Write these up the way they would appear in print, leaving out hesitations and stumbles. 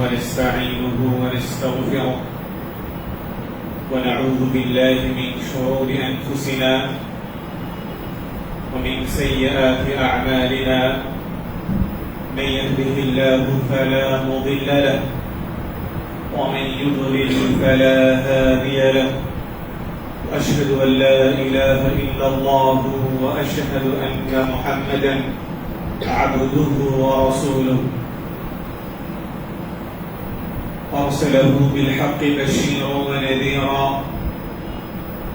ونستعينه ونستغفره ونعوذ بالله من شرور أنفسنا ومن سيئات أعمالنا من يهده الله فلا مضل له ومن يضلل فلا هادي له وأشهد أن لا إله إلا الله وأشهد أن محمدا عبده ورسوله أرسله بالحق بشيرا ونذيرا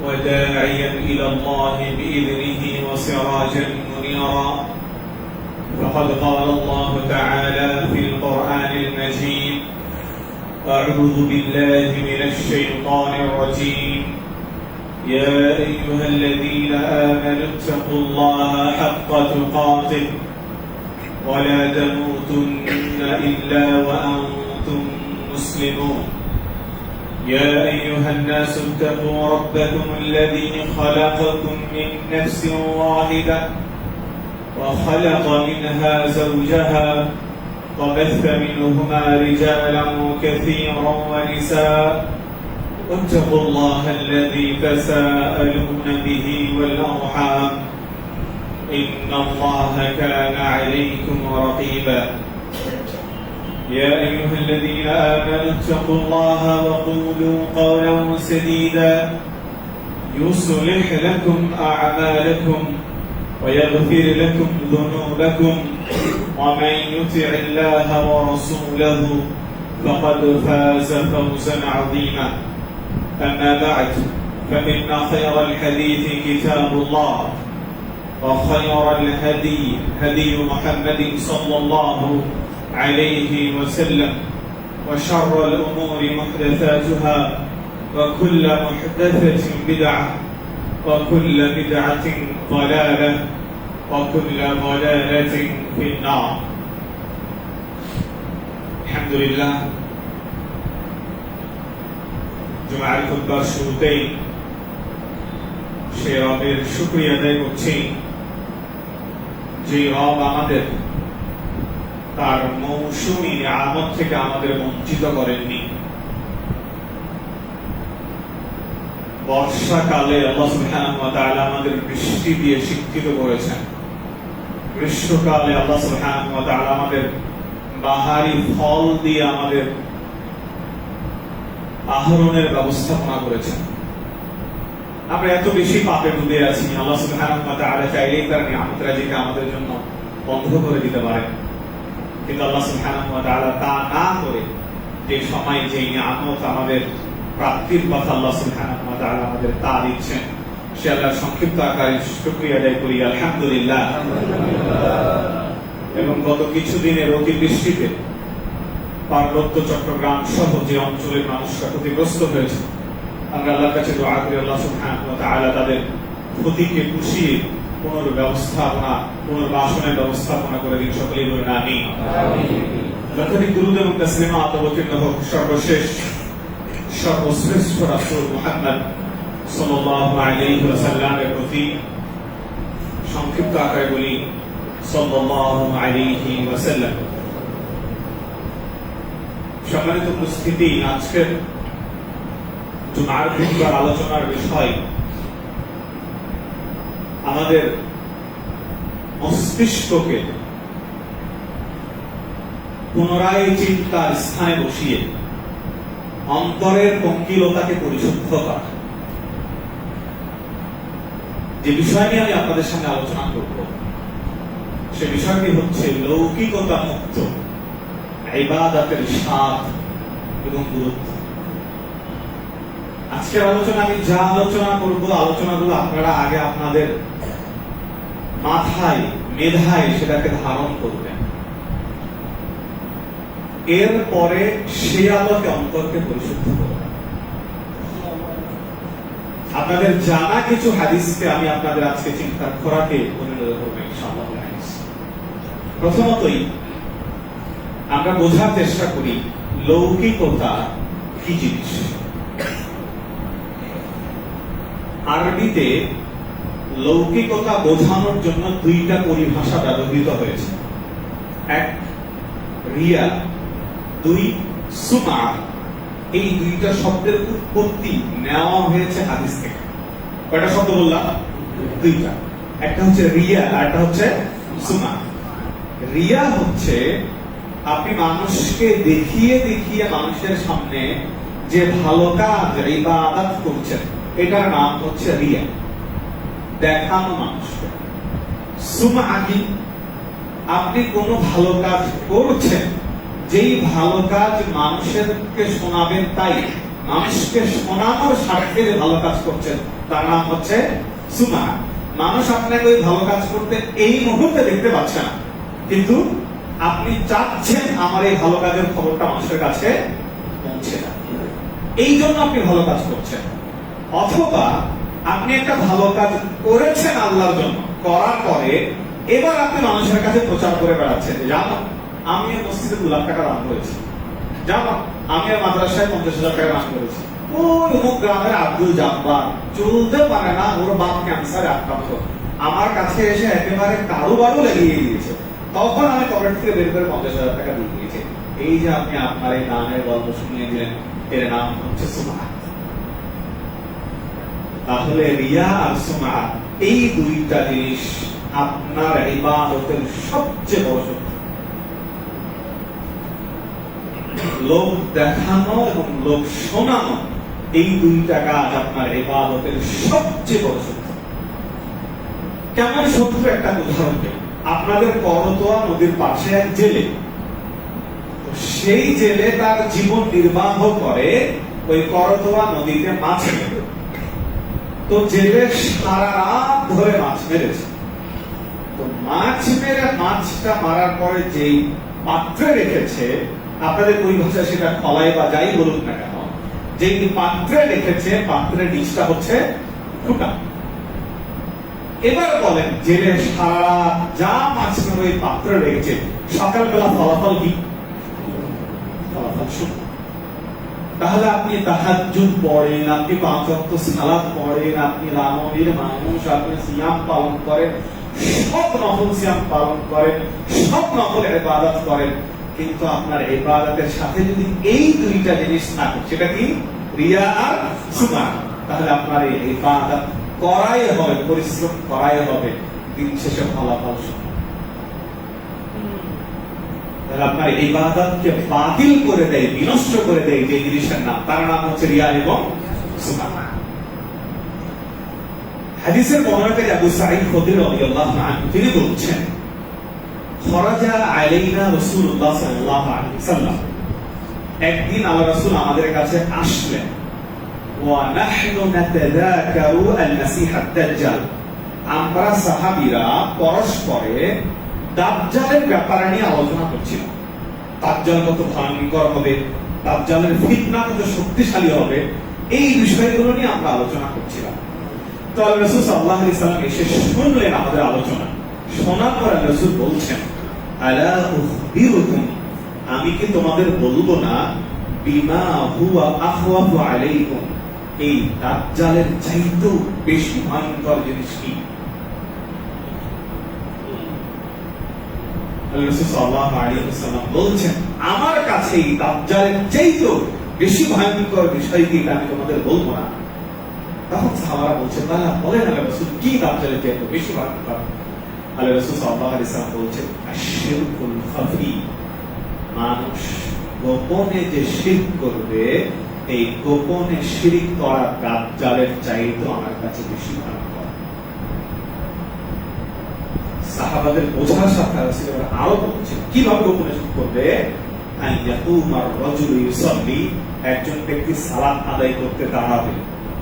وداعيا إلى الله بإذنه وسراجا منيرا فقد قال الله تعالى في القرآن المجيد أعوذ بالله من الشيطان الرجيم يا أيها الذين آمنوا اتقوا الله حق تقاته ولا تموتن إلا وأنتم مسلمون يا أيها الناس اتقوا ربكم الذي خلقكم من نفس واحدة وخلق منها زوجها وبث منهما رجالا كثيرا ونساء واتقوا الله الذي تساءلون به والأرحام إن الله كان عليكم رقيبا يا أيها الذين آمنوا اتقوا الله وقولوا قولا سديدا يصلح لكم أعمالكم ويغفر لكم ذنوبكم ومن يطع الله ورسوله فقد فاز فوزا عظيما أما بعد فإن خير الحديث كتاب الله وخير الهدي هدي محمد صلى الله عليه وسلم وشر الأمور محدثاتها وكل محدثة بدعة وكل بدعة ضلالة وكل ضلالة في النار الحمد لله জুমার খুতবার শুরুতেই সেই রবের শুকরিয়া আদায় করছি যে রব আমাদের তার মৌসুমী নিয়ামত থেকে আমাদের বঞ্চিত করেননি। বর্ষাকালে আল্লাহ সুবহানাহু ওয়া তাআলা আমাদের বৃষ্টি দিয়ে শিক্ষিত করেছেন। গ্রীষ্মকালে আল্লাহ সুবহানাহু ওয়া তাআলা আমাদের বাহারি ফল দিয়ে আমাদের আহরণের ব্যবস্থাপনা করেছেন। আমরা এত বেশি পাপে ডুবে আছি, আল্লাহ সুবহানাহু ওয়া তাআলা চাইলেই তার নিয়ামত রাজিকে আমাদের জন্য বন্ধ করে দিতে পারেন, কিন্তু আল্লাহ সুবহানাহু ওয়া তাআলা তা না করে যে সময় যে নিয়ামত আমাদের প্রাপ্তির কথা আল্লাহ সুবহানাহু ওয়া তাআলা আমাদের তা দিচ্ছেন, সে আল্লাহর সংক্ষিপ্ত আকারে শুকরিয়া আদায় করি আলহামদুলিল্লাহ। এবং গত কিছুদিনের অতিবৃষ্টিতে পার্বত্য চট্টগ্রাম সহ যে অঞ্চলের মানুষরা ক্ষতিগ্রস্ত হয়েছে, আমরা আল্লাহর কাছে দোয়া করি আল্লাহ সুবহানাহু ওয়া তাআলা তাদের ক্ষতিকে পুষিয়ে পুনর্বাসনের ব্যবস্থাপনা করে দিন। সকলেই বলেন আমিন। লক্ষাধিক দুরূদ এবং তাসলিমাত অবতীর্ণ হোক সর্বশেষ সর্বশ্রেষ্ঠ রাসূল মুহাম্মদ সাল্লাল্লাহু আলাইহি ওয়াসাল্লামের প্রতি। সংক্ষিপ্ত আকারে বলি সাল্লাল্লাহু আলাইহি ওয়াসাল্লাম। সম্মানিত উপস্থিতি, আজকের জুমার খুতবার আলোচনার বিষয় আমাদের মস্তিষ্ককে পুনরায় চিন্তার স্থানে বসিয়ে অন্তরের পঙ্কিলতাকে পরিশুদ্ধ করা। যে বিষয় নিয়ে আমি আপনাদের সামনে আলোচনা করব সে বিষয়টি হচ্ছে লৌকিকতা মুক্ত ইবাদতের স্বাদ এবং গুরুত্ব। আজকের আলোচনা আমি যা আলোচনা করব, আলোচনাগুলো আপনারা আগে আপনাদের মাথায় মেধায় সেটাকে ধারণ করবেন, এরপরে সে আলোকে অন্তরকে পরিশুদ্ধ করবেন। আপনাদের জানা কিছু হাদিসকে আমি আপনাদের আজকে চিন্তার খোরাকে পরিণত করবো ইনশাআল্লাহ। প্রথমতই আমরা বোঝার চেষ্টা করি লৌকিকতা কি জিনিস। আরবিতে লৌকিকতা বোঝানোর জন্য দুইটা পরিভাষা ব্যবহৃত হয়েছে। এক রিয়া, দুই সুমা, এই দুইটা শব্দের উৎপত্তি নেওয়া হয়েছে হাদিস থেকে। কয়টা শব্দ বললাম? দুইটা। একটা হচ্ছে রিয়া আর একটা হচ্ছে সুমা। রিয়া হচ্ছে আপনি মানুষকে দেখিয়ে দেখিয়ে মানুষের সামনে যে ভালো কাজ ইবাদত করছেন, এটার নাম হচ্ছে রিয়া, দেখানো মানুষকে। সুমা কি? আপনি কোনো ভালো কাজ করছেন, যেই ভালো কাজ মানুষকে শোনাবেন, তাই মানুষকে শোনানোর স্বার্থে যে ভালো কাজ করছেন তার নাম হচ্ছে সুমা। মানুষ আপনাকে ওই ভালো কাজ করতে এই মুহূর্তে দেখতে পাচ্ছে না, কিন্তু আপনি চাচ্ছেন আমার এই ভালো কাজের খবরটা মানুষের কাছে পৌঁছে যাক, এই জন্য আপনি ভালো কাজ করছেন। অথবা আপনি একটা ভালো কাজ করেছেন আল্লাহর জন্য, করার পরে এবার আপনি মানুষের কাছে প্রচার করে বেড়াচ্ছেন, জানো আমি মসজিদে 2 লাখ টাকা দান করেছি, জানো আমি মাদ্রাসায় 50,000 টাকা দান করেছি, ওই অমুক গ্রামের আব্দুল জাব্বার চলতে পারে না, ওর বাপ ক্যান্সারে আক্রান্ত, আমার কাছে এসে একেবারে কারুবারু লাগিয়ে দিয়েছে, তখন আমি পকেট থেকে বের করে 50,000 টাকা দিয়ে দিয়েছি। এই যে আপনি আপনার এই দানের গল্প শুনিয়ে দিলেন, এর নাম হচ্ছে সুমা। তাহলে রিয়া আর সুমা এই দুইটা জিনিস আপনার ইবাদতের সবচেয়ে বড় শত্রু। লোক দেখানো এবং লোক শোনানো, এই দুইটা কাজ আপনার ইবাদতের সবচেয়ে বড় শত্রু। কেমন শত্রু? একটা উদাহরণ দেব। আপনাদের করতোয়া নদীর পাশে এক জেলে, সেই জেলে তার জীবন নির্বাহ করে ওই করতোয়া নদীতে মাছ মেরে। তো জেলে সারা রাত ধরে মাছ মেরেছে। তো মাছ মেরে মাছটা মারার পরে যেই পাত্রে রেখেছে, আপনাদের ওই ভাষায় সেটা খলাই বা যাই বলুন না কেন, যেই পাত্রে রেখেছে পাত্রের নিচটা হচ্ছে ফুটা। এবার বলেন জেলে সারা রাত যা মাছ মেরে ওই পাত্রে রেখেছে, সকালবেলা ফলাফল কি? ফলাফল শূন্য। তাহলে আপনি তাহাজ্জুদ পড়েন, আপনি 5 ওয়াক্ত সালাত পড়েন, আপনি রামণীর মানুষ, আপনি সিয়াম পালন করেন, সব নফল সিয়াম পালন করেন, সব নফল ইবাদত করেন, কিন্তু আপনার ইবাদতের সাথে যদি এই দুইটা জিনিস থাকে, সেটা কি? রিয়া আর সুমা, তাহলে আপনার এই ইবাদত করাই হবে, পরিশ্রম করাই হবে, দিন শেষে ফলাফল শূন্য। আপনার ইবাদতকে বাতিল করে দেয়, বিনষ্ট করে দেয় যে জিনিসের নাম, তার নাম হচ্ছে রিয়া এবং সুমা। হাদিসের বর্ণনাকারী আবু সাঈদ খুদরি রাদিয়াল্লাহু আনহু তিনি বলছেন, খরাজা আলাইনা রাসূলুল্লাহ সাল্লাল্লাহু আলাইহি ওয়াসাল্লাম, একদিন আল্লাহর রাসূল আমাদের কাছে আসলেন, ওয়া নাহনু নাতাযাকারু আল-মাসীহ আদ-দাজ্জাল, আমরা সাহাবীরা পরস্পরে দাজ্জালের ব্যাপারে নিয়ে আলোচনা করছিলাম। দাজ্জাল কত ভয়ঙ্কর হবে, দাজ্জালের ফিতনা কত শক্তিশালী হবে, এই বিষয়গুলো নিয়ে আমরা আলোচনা করছিলাম। তো আল্লাহর রাসূল সাল্লাল্লাহু আলাইহি ওয়াসাল্লাম এসে শুনলেন আমাদের আলোচনা। শোনার পর আল্লাহর রাসূল বলছেন, আলা উখবিরুকুম, আমি কি তোমাদের বলবো না, বিমা হুয়া আখওয়াফু আলাইকুম, এই দাজ্জালের চাইতেও বেশি ভয়ঙ্কর জিনিস কি? রাসূল সাল্লাল্লাহু আলাইহি ওয়াসাল্লাম বলছেন, আমার কাছে এই দাজ্জালের চাইতেও বেশি ভয়ঙ্কর বিষয় কি, আমি তোমাদের বলবো না? তখন সাহাবারা বলছেন, তাহলে বলেন আল্লাহর রাসূল, কি দাজ্জালের চাইতেও বেশি ভয়ঙ্কর? আল্লাহর রাসূল সাল্লাল্লাহু আলাইহি ওয়াসাল্লাম বলছেন, আশ-শিরকুল খাফি, মানুষ গোপনে যে শিরক করবে, এই গোপনে শিরক করা দাজ্জালের চাইতেও আমার কাছে বেশি ভয়ঙ্কর। সাহাবাদের বোঝার সাথে আরো বলছেন, কিভাবে গোপনে শিরক করবে? আইয়াকুমার রাজুলু ইউসাল্লি, একজন ব্যক্তি সালাত আদায় করতে দাঁড়াবে,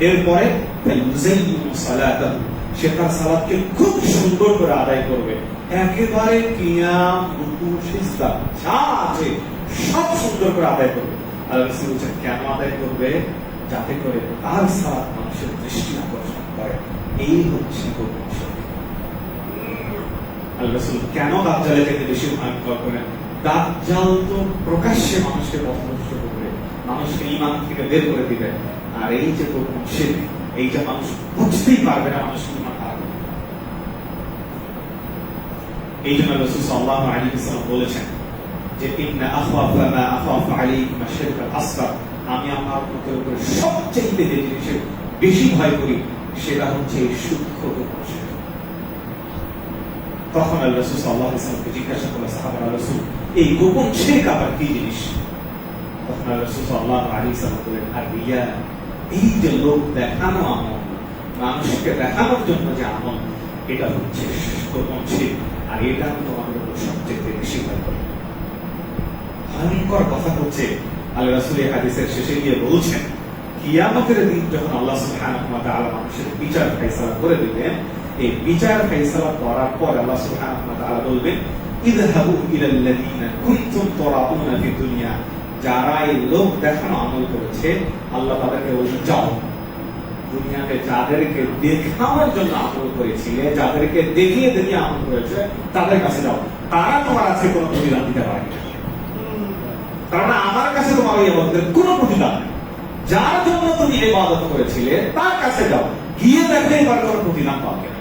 এরপরে ফায়ুযাইয়িনু সালাতাহু, সে তার সালাতকে খুব সুন্দর করে আদায় করবে, একেবারে কিয়াম, রুকু, সিজদা যা আছে সব সুন্দর করে আদায় করবে। আল্লাহর রাসূল বলেন, কেন আদায় করবে? যাতে করে তার সালাত মানুষের দৃষ্টি আকর্ষণ করে। এই হচ্ছে গোপন শিরক। আল্লাহর রাসূল কেন দাজ্জালের থেকে বেশি ভয়ঙ্কর করেন? দাজ্জাল তো প্রকাশ্যে মানুষকে পথভ্রষ্ট করবে, মানুষকে ঈমান থেকে বের করে দিবে, আর এই যে গোপন শিরক, এইটা মানুষ বুঝতেই পারবে না মানুষ ঈমান হারাবে। এই জন্য রাসূল সাল্লাল্লাহু আলাইহি ওয়াসাল্লাম বলেছেন যে ইন্না আখাফা মা আখাফু আলাইকুম আশ-শিরকাল আসগার, আমি আমার উম্মতের উপর সবচেয়ে যে জিনিসের বেশি ভয় করি সেটা হচ্ছে এই সূক্ষ্ম গোপন শিরক। তখন আল্লাহ রাসূল সাল্লাল্লাহু আলাইহি ওয়াসাল্লামকে জিজ্ঞাসা করলেন সাহাবারা, রাসূল এই গোপন শিরক আবার কি জিনিস? তখন আল্লাহ রাসূল সাল্লাল্লাহু আলাইহি ওয়াসাল্লাম বললেন, আর রিয়া, এই যে লোক দেখানো আমল, মানুষকে দেখানোর জন্য যে আমল, এটা হচ্ছে গোপন শিরক, আর এটা তোমাদের উপর সবচেয়ে বেশি ভয় করি। ভয়ঙ্কর কথা হচ্ছে আল্লাহ রাসূল এই হাদিসের শেষে গিয়ে বলছেন, কিয়ামতের দিন যখন আল্লাহ সুবহানাহু ওয়া তাআলা মানুষের বিচার ফয়সালা করে দিবেন, এই বিচার ফয়সালা করার পর আল্লাহ সুবহানাহু ওয়া তাআলা বলবেন, ইযহাবু ইলাল্লাযীনা কুনতুম তুরাউনা ফিদ দুনিয়া, যারা এই লোক দেখানো আমল করেছে আল্লাহ তাদেরকে বলছেন, যাও দুনিয়াতে যাদেরকে দেখানোর জন্য আমল করেছিলে, যাদেরকে দেখিয়ে দেখিয়ে আমল করেছে তাদের কাছে যাও, তারা তোমার কাছে কোনো প্রতিদান দিতে পারে না। কারণ আমার কাছে তোমার এই ইবাদতের কোনো প্রতিদান নেই। যার জন্য তুমি ইবাদত করেছিলে তার কাছে যাও, গিয়ে দেখো এবার কোনো প্রতিদান পাবে না।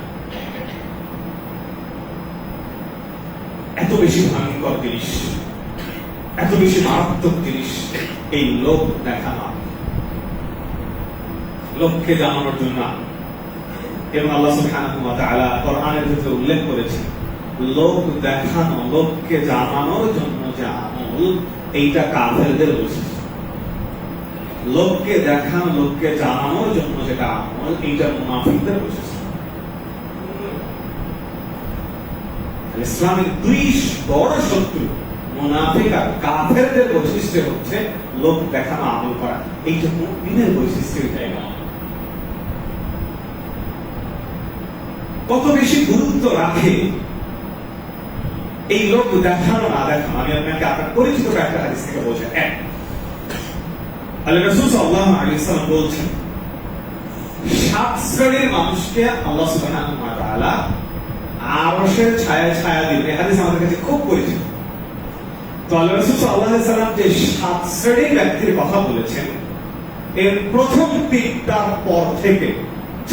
এত বেশি ভয়ঙ্কর জিনিস, এত বেশি মারাত্মক জিনিস এই লোক দেখানো, লোককে জানানোর জন্য। এবং আল্লাহ সুবহানাহু ওয়া তাআলা কোরআনের ভিতরে উল্লেখ করেছেন, লোক দেখানো, লোককে জানানোর জন্য যে আমল, এইটা কাফেরদের বৈশিষ্ট্য। লোককে দেখানো, লোককে জানানোর জন্য যেটা আমল, এইটা মুনাফিকদের বৈশিষ্ট্য। ইসলামের দুই বড় শত্রু মুনাফিক আর কাফেরদের বৈশিষ্ট্য হচ্ছে লোক দেখানো আমল করা। এইটা মুমিনের বৈশিষ্ট্যের জায়গা। কত বেশি গুরুত্ব রাখে এই লোক দেখানো না দেখানো। আমি আপনাকে আপনার পরিচিত একটা হাদিস থেকে বলছেন। এক, আল্লাহ রাসূল সাল্লাল্লাহু আলাইহি ওয়াসাল্লাম বলছেন, 7 শ্রেণীর মানুষকে আল্লাহ সুবহানাহু ওয়া তাআলা আরশের ছায়ায় ছায়া দিবেন। এই হাদিস আমাদের কাছে খুব পরিচিত। তো আল্লাহ রাসূল সাল্লাল্লাহু আলাইহি ওয়াসাল্লাম যে 7 শ্রেণীর ব্যক্তির কথা বলেছেন, এর প্রথম 3টার পর থেকে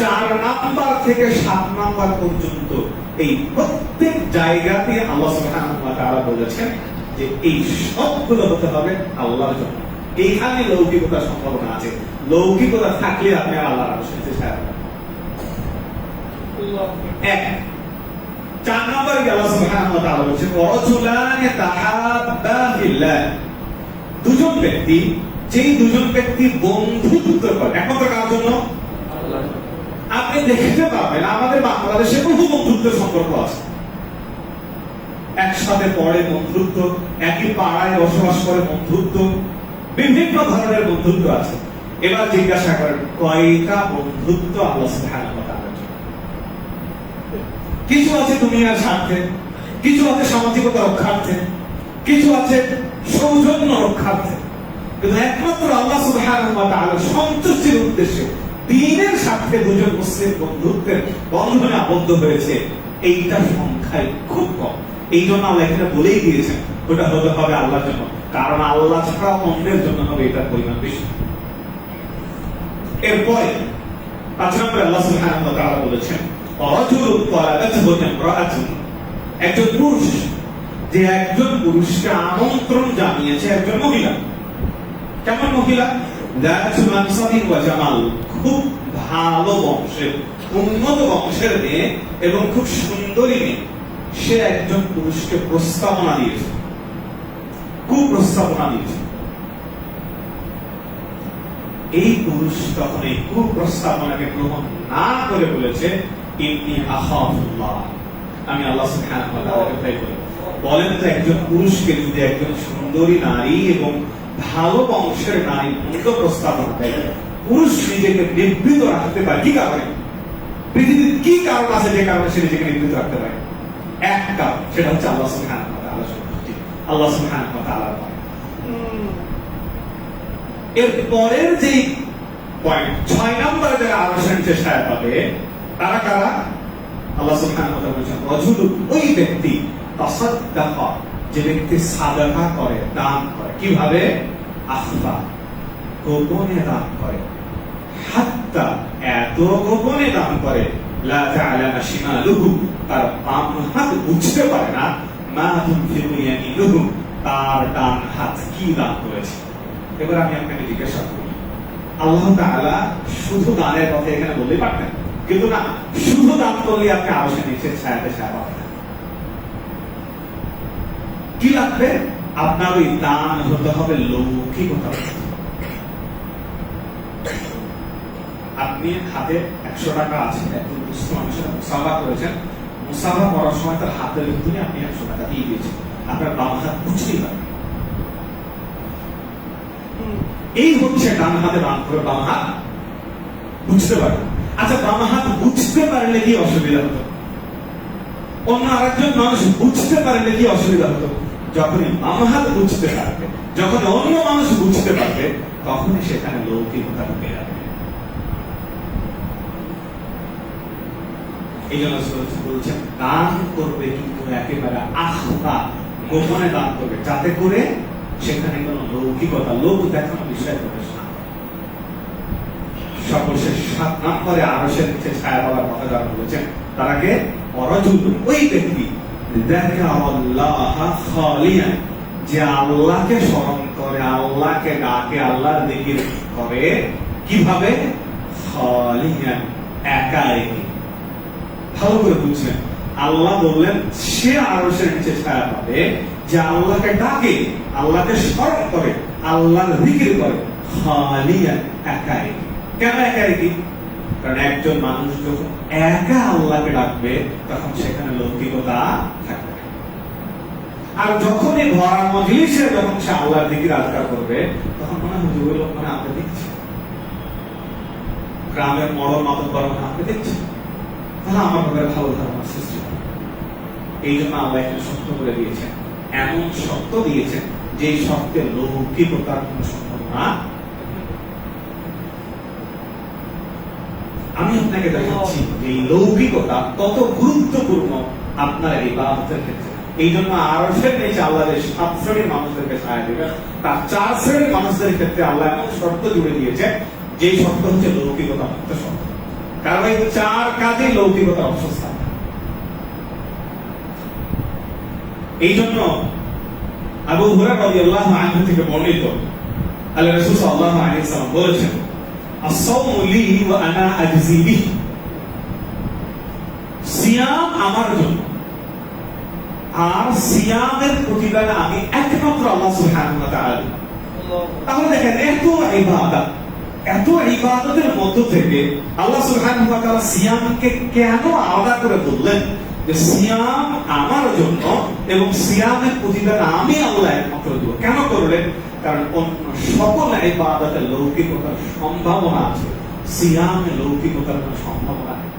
4 নাম্বার থেকে 7 নাম্বার পর্যন্ত এই প্রত্যেক জায়গাতে আল্লাহ সুবহানাহু ওয়া তাআলা বলেছেন যে এই সবগুলো হতে হবে আল্লাহর জন্য। এইখানে লৌকিকতার সম্ভাবনা আছে। লৌকিকতা থাকলে আপনি আল্লাহর আরশের ছায়া পাবেন। এক, 4 নম্বরে আল্লাহ সুবহানাহু ওয়া তাআলা বলেছেন, ওয়ারাজুলানি তাহাব্বা ফিল্লাহ, দুজন ব্যক্তি, যেই দুজন ব্যক্তি বন্ধুত্ব করে একমাত্র কার জন্য? আল্লাহর জন্য। আপনি দেখতে পাবেন আমাদের বাংলাদেশে বহু বন্ধুত্বের সম্পর্ক আছে। একসাথে পড়ে বন্ধুত্ব, একই পাড়ায় বসবাস করে বন্ধুত্ব, বিভিন্ন ধরনের বন্ধুত্ব আছে। এবার জিজ্ঞাসা করেন, কয়টা বন্ধুত্ব আল্লাহ সুবহানাহু ওয়া তাআলার জন্য? কিছু আছে দুনিয়ার স্বার্থে, কিছু আছে সামাজিকতা রক্ষার্থে, কিছু আছে সৌজন্য রক্ষার্থে, কিন্তু একমাত্র আল্লাহ সুবহানাহু ওয়া তাআলার সন্তুষ্টির উদ্দেশ্যে দ্বীনের স্বার্থে দুজন মুসলিম বন্ধুত্বের বন্ধনে আবদ্ধ হয়েছে। এইটা সংখ্যায় খুব কম। এই জন্য আল্লাহ এখানে বলেই দিয়েছেন ওটা হতে হবে আল্লাহর জন্য, কারণ আল্লাহ ছাড়া অন্যের জন্য হবে এটার পরিমাণ বেশি। এরপরে 5 নম্বরে আল্লাহ সুবহানাহু ওয়া তাআলা বলেছেন, রাজুলুন তালাবাতহু ইমরাআতুন, একজন পুরুষ যে একজন পুরুষকে আমন্ত্রণ জানিয়েছে একজন মহিলা। কেমন মহিলা? যাতু মানসাবিন ওয়া জামাল, খুব ভালো বংশের, উন্নত বংশের মেয়ে এবং খুব সুন্দরী মেয়ে। সে একজন পুরুষকে প্রস্তাবনা দিয়েছে, কুপ্রস্তাবনা দিয়েছে। এই পুরুষ তখন এই কুপ্রস্তাবনাকে গ্রহণ না করে বলেছে, ইন্নী আখাফুল্লাহ, আমি আল্লাহ সুবহানাহু ওয়া তাআলাকে ভয় করি। বলেন তো, একজন পুরুষকে যদি একজন সুন্দরী নারী এবং ভালো বংশের নারী মন্দ প্রস্তাবনা দেয়, পুরুষ নিজেকে নিবৃত রাখতে পারে কি কারণে? পৃথিবীর কি কারণ আছে যে কারণে সে নিজেকে নিবৃত রাখতে পারে? এক কারণ, সেটা হচ্ছে আল্লাহ সুবহানাহু ওয়া তাআলার সন্তুষ্টি, আল্লাহ সুবহানাহু ওয়া তাআলার ভয়। এর পরের যে পয়েন্ট 6 নম্বরে যারা আরশের নিচে ছায়া পাবে তারা কারা? আল্লাহ সুবহানাহু ওয়া তাআলা বলেছেন, রাজুলুন, ওই ব্যক্তি, তাসাদ্দাকা, যে ব্যক্তি সাদাকা করে, দান করে। কিভাবে? আখফা, গোপনে দান করে। হাত্তা, এত গোপনে দান করে, লা তা'লামু শিমালুহু, তার বাম হাত বুঝতে পারে না, মা তুনফিকু ইয়ামিনুহু, তার ডান হাত কি দান করেছে। এবার আমি আপনাকে জিজ্ঞাসা করি, আল্লাহ তাআলা শুধু দানের কথা এখানে বললেই পারতেন, কিন্তু না, শুধু দান করলে আপনি আরশের নিচে ছায়াতে ছায়া পাবেন। কি লাগবে? আপনার ওই দান হতে হবে লৌকিকতা। আপনি হাতে 100 টাকা আছে, একজন দুস্থ মানুষের মুসাফা করেছেন, মুসাফা করার সময় তার হাতের ভিতরে আপনি 100 টাকা দিয়ে দিয়েছেন, আপনার বাম হাত বুঝতেই পারবেন। এই হচ্ছে ডান হাতে দান করে বাম হাত বুঝতে পারবেন। আচ্ছা, বাম হাত বুঝতে পারলে কি অসুবিধা হতো? অন্য আরেকজন মানুষ বুঝতে পারলে কি অসুবিধা হতো? যখনই বাম হাত বুঝতে পারবে, যখন অন্য মানুষ বুঝতে পারবে, তখনই সেখানে লৌকিকতা ঢুকে যাবে। এই জন্য বলছেন দান করবে, কিন্তু একেবারে আখফা, গোপনে দান করবে, যাতে করে সেখানে কোন লৌকিকতা, লোক দেখানো বিষয় প্রবেশ না। সর্বশেষ 7 নম্বরে আরশের নিচে ছায়া পাওয়ার কথা যারা বলেছেন, তারাকে অরাজুল, ওই ব্যক্তি যাকারাল্লাহ খালিয়ান, যে আল্লাহকে স্মরণ করে, আল্লাহকে ডাকে, আল্লাহর জিকির করে। কিভাবে? খালিয়ান, একা একা। ভালো করে বুঝছেন, আল্লাহ বললেন সে আরশের নিচে ছায়া পাবে যে আল্লাহকে ডাকে, আল্লাহকে স্মরণ করে, আল্লাহর জিকির করে, খালিয়ান, একা একা। কেন একা একা? কারণ একজন মানুষ যখন একা আল্লাহকে ডাকবে, তখন সেখানে লৌকিকতা থাকবে। আর যখনই ভরা মজলিসে যখন সে আল্লাহর জিকির আজকার করবে, তখন মনে হয় ওই লোক মানে আপনি দেখছি, গ্রামের মরণ মতন করেন আপনি দেখছি, তাহলে আমার ব্যাপারে ভালো ধারণা সৃষ্টি হবে। এই জন্য আল্লাহ এখানে সত্য করে দিয়েছেন, এমন সত্য দিয়েছেন যে সত্যের লৌকিকতার কোন সম্ভাবনা। আমি আপনাকে দেখাচ্ছি যে এই লৌকিকতা কত গুরুত্বপূর্ণ আপনার এই ইবাদতের ক্ষেত্রে। এই জন্য আরশের নিচে আল্লাহ 7 শ্রেণীর মানুষদেরকে ছায়া দেবে, তার 4 শ্রেণীর মানুষদের ক্ষেত্রে আল্লাহ এমন শর্ত জুড়ে দিয়েছে, যে শর্ত হচ্ছে লৌকিকতা মুক্ত শর্ত। কারণ এই 4 কাজে লৌকিকতার অবস্থা থাকে। এই জন্য আবু হুরায়রা রাদিয়াল্লাহু আনহু থেকে বর্ণিত, আল্লাহ রাসূল সাল্লাল্লাহু আলাইহি ওয়াসাল্লাম বলেছেন, আস-সাওমু লি ওয়া আনা আজজি বিহি, সিয়াম আমার জন্য, আর সিয়ামের প্রতিদান আমি একমাত্র আল্লাহ সুবহানাহু ওয়া তাআলা। তাহলে দেখেন, এত ইবাদতের মধ্য থেকে আল্লাহ সুবহানাহু ওয়া তাআলা সিয়ামকে কেন আলাদা করে বললেন যে সিয়াম আমার জন্য এবং সিয়ামের প্রতিদান আমি আল্লাহ একমাত্র দেব? কেন করলেন? কারণ অন্য সকল ইবাদতের লৌকিকতার সম্ভাবনা আছে, সিয়ামে লৌকিকতার কোনো সম্ভাবনা নেই।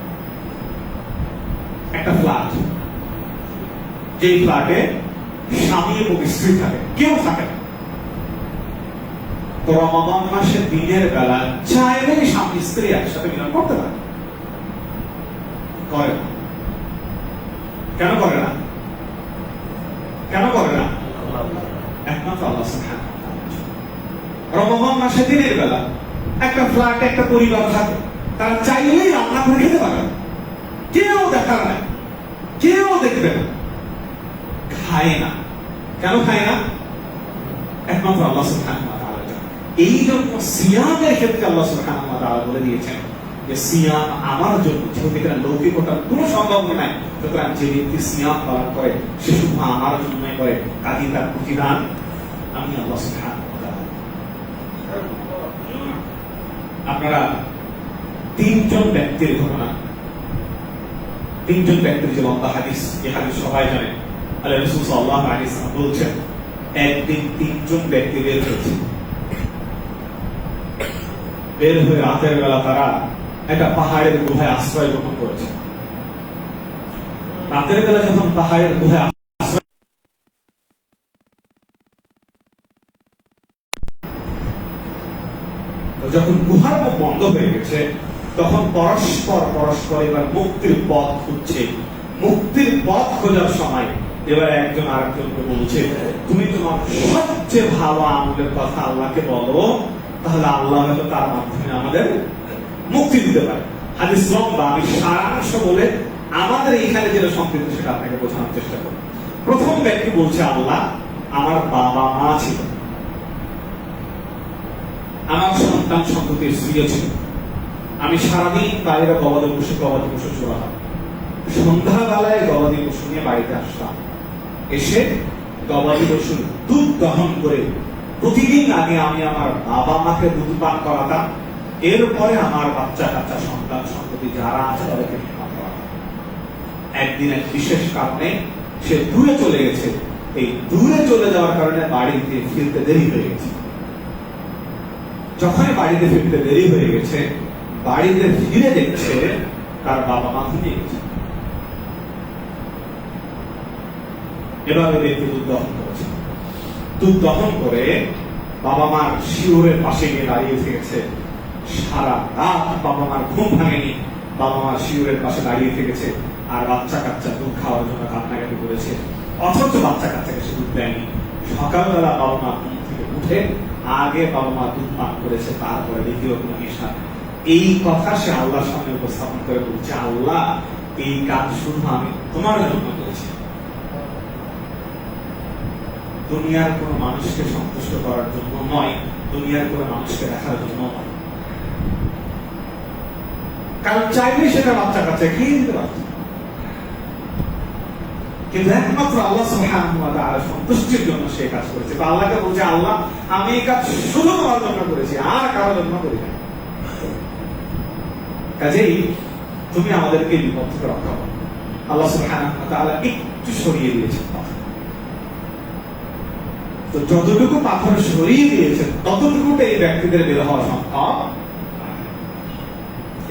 একটা ফ্ল্যাট, যে ফ্ল্যাটে স্বামী এবং স্ত্রী থাকে, কেউ থাকে না, তো রমাদান মাসে দিনের বেলা চাইলেই স্বামী স্ত্রী একসাথে মিলন করতে পারে? করে না। কেন করে না? কেন করে না? একমাত্র আল্লাহ সুবহানাহু ওয়া তাআলা। রমাদান মাসে দিনের বেলা একটা ফ্ল্যাটে একটা পরিবার থাকে, তারা চাইলেই রান্না করে খেতে পারে, কেউ দেখার নাই, কেউ দেখবে না, খায় না। কেন খায় না? একমাত্র আল্লাহ সুবহানাহু ওয়া তাআলা। এই জন্য সিয়ামের ক্ষেত্রে আল্লাহ সুবহানাহু ওয়া তাআলা বলে দিয়েছেন যে সিয়াম আমার জন্য, যেহেতু এখানে লৌকিকতার কোনো সম্ভাবনা নাই, সুতরাং যে ব্যক্তি সিয়াম পালন করে সে শুধু আমার জন্যই করে, কাজী তার প্রতিদান আমি আল্লাহ সুবহানাহু ওয়া তাআলা। আপনারা 3 জন ব্যক্তির ঘটনা, 3 জন ব্যক্তির যে লম্বা হাদিস, এই হাদিস সবাই জানে। আল্লাহ রাসূল সাল্লাল্লাহু আলাইহি ওয়াসাল্লাম বলছেন, একদিন 3 জন ব্যক্তি বের হয়েছে, বের হয়ে রাতের বেলা তারা একটা পাহাড়ের গুহায় আশ্রয় গ্রহণ করেছে। রাতের বেলা যখন পাহাড়ের গুহায় যখন গুহার মুখ বন্ধ হয়ে গেছে, তখন পরস্পর এবার মুক্তির পথ খুঁজছে। মুক্তির পথ খোঁজার সময় এবার একজন আরেকজনকে বলছে, তুমি তোমার সবচেয়ে ভালো আমলের কথা আল্লাহকে বলো, তাহলে আল্লাহ হয়তো তার মাধ্যমে আমাদের মুক্তি দিতে পারে। হাদিস লম্বা, আমি সারাংশ বলে আমাদের এখানে যেটা সংক্ষিপ্ত সেটা আপনাকে বোঝানোর চেষ্টা করব। প্রথম ব্যক্তি বলছে, আল্লাহ আমার বাবা মা ছিল, আমার সন্তান সন্ততির স্ত্রীও ছিল। আমি সারাদিন বাইরে গবাদি পশু চড়াতাম, সন্ধ্যাবেলায় গবাদি পশু নিয়ে বাড়িতে আসতাম, এসে গবাদি পশুর দুধ দহন করে প্রতিদিন আগে আমি আমার বাবা মাকে দুধ পান করাতাম, এরপরে আমার বাচ্চা কাচ্চা সন্তান সন্ততি যারা আছে তাদেরকে পান করাতাম। একদিন এক বিশেষ কারণে সে দূরে চলে গেছে, এই দূরে চলে যাওয়ার কারণে বাড়িতে ফিরতে দেরি হয়ে গেছে। যখন বাড়িতে ফিরতে দেরি হয়ে গেছে, বাড়িতে ফিরে দেখছে তার বাবা মা ঘুমিয়ে গেছে। এভাবে ব্যক্তি দুধ দহন করেছে। দুধ দহন করে বাবা মার শিওরের পাশে গিয়ে দাঁড়িয়ে থেকেছে। সারা রাত বাবা মার ঘুম ভাঙেনি, বাবা মার শিওরের পাশে দাঁড়িয়ে থেকেছে, আর বাচ্চা কাচ্চা দুধ খাওয়ার জন্য কান্নাকাটি করেছে, অথচ বাচ্চা কাচ্চাকে সে দুধ দেয়নি। সকালবেলা বাবা মা ঘুম থেকে উঠে আগে বাবা মা দুধ পান করেছে, তারপরে দ্বিতীয় কোনো হিসা। এই কথা সে আল্লাহর সামনে উপস্থাপন করে বলছে, আল্লাহ এই কাজ শুধু আমি তোমার জন্য করেছি, দুনিয়ার কোন মানুষকে সন্তুষ্ট করার জন্য নয়, দুনিয়ার কোন মানুষকে দেখার জন্য নয়। কারণ চাইলে সেটা বাচ্চা কাচ্চা খেয়ে দিতে পারত, কিন্তু একমাত্র আল্লাহ সুবহানাহু ওয়া তাআলা সন্তুষ্টির জন্য সে কাজ করেছে। বা আল্লাহকে বলছে, আল্লাহ আমি এই কাজ শুধু তোমার জন্য করেছি, আর কারোর জন্য করি না। কাজেই তুমি আমাদেরকে বিপদ থেকে রক্ষা করো। আল্লাহ সুবহানাহু ওয়া তাআলা একটু সরিয়ে দিয়েছেন পাথর, তো যতটুকু পাথর সরিয়ে দিয়েছেন ততটুকুটা এই ব্যক্তিদের বের হওয়া সম্ভব।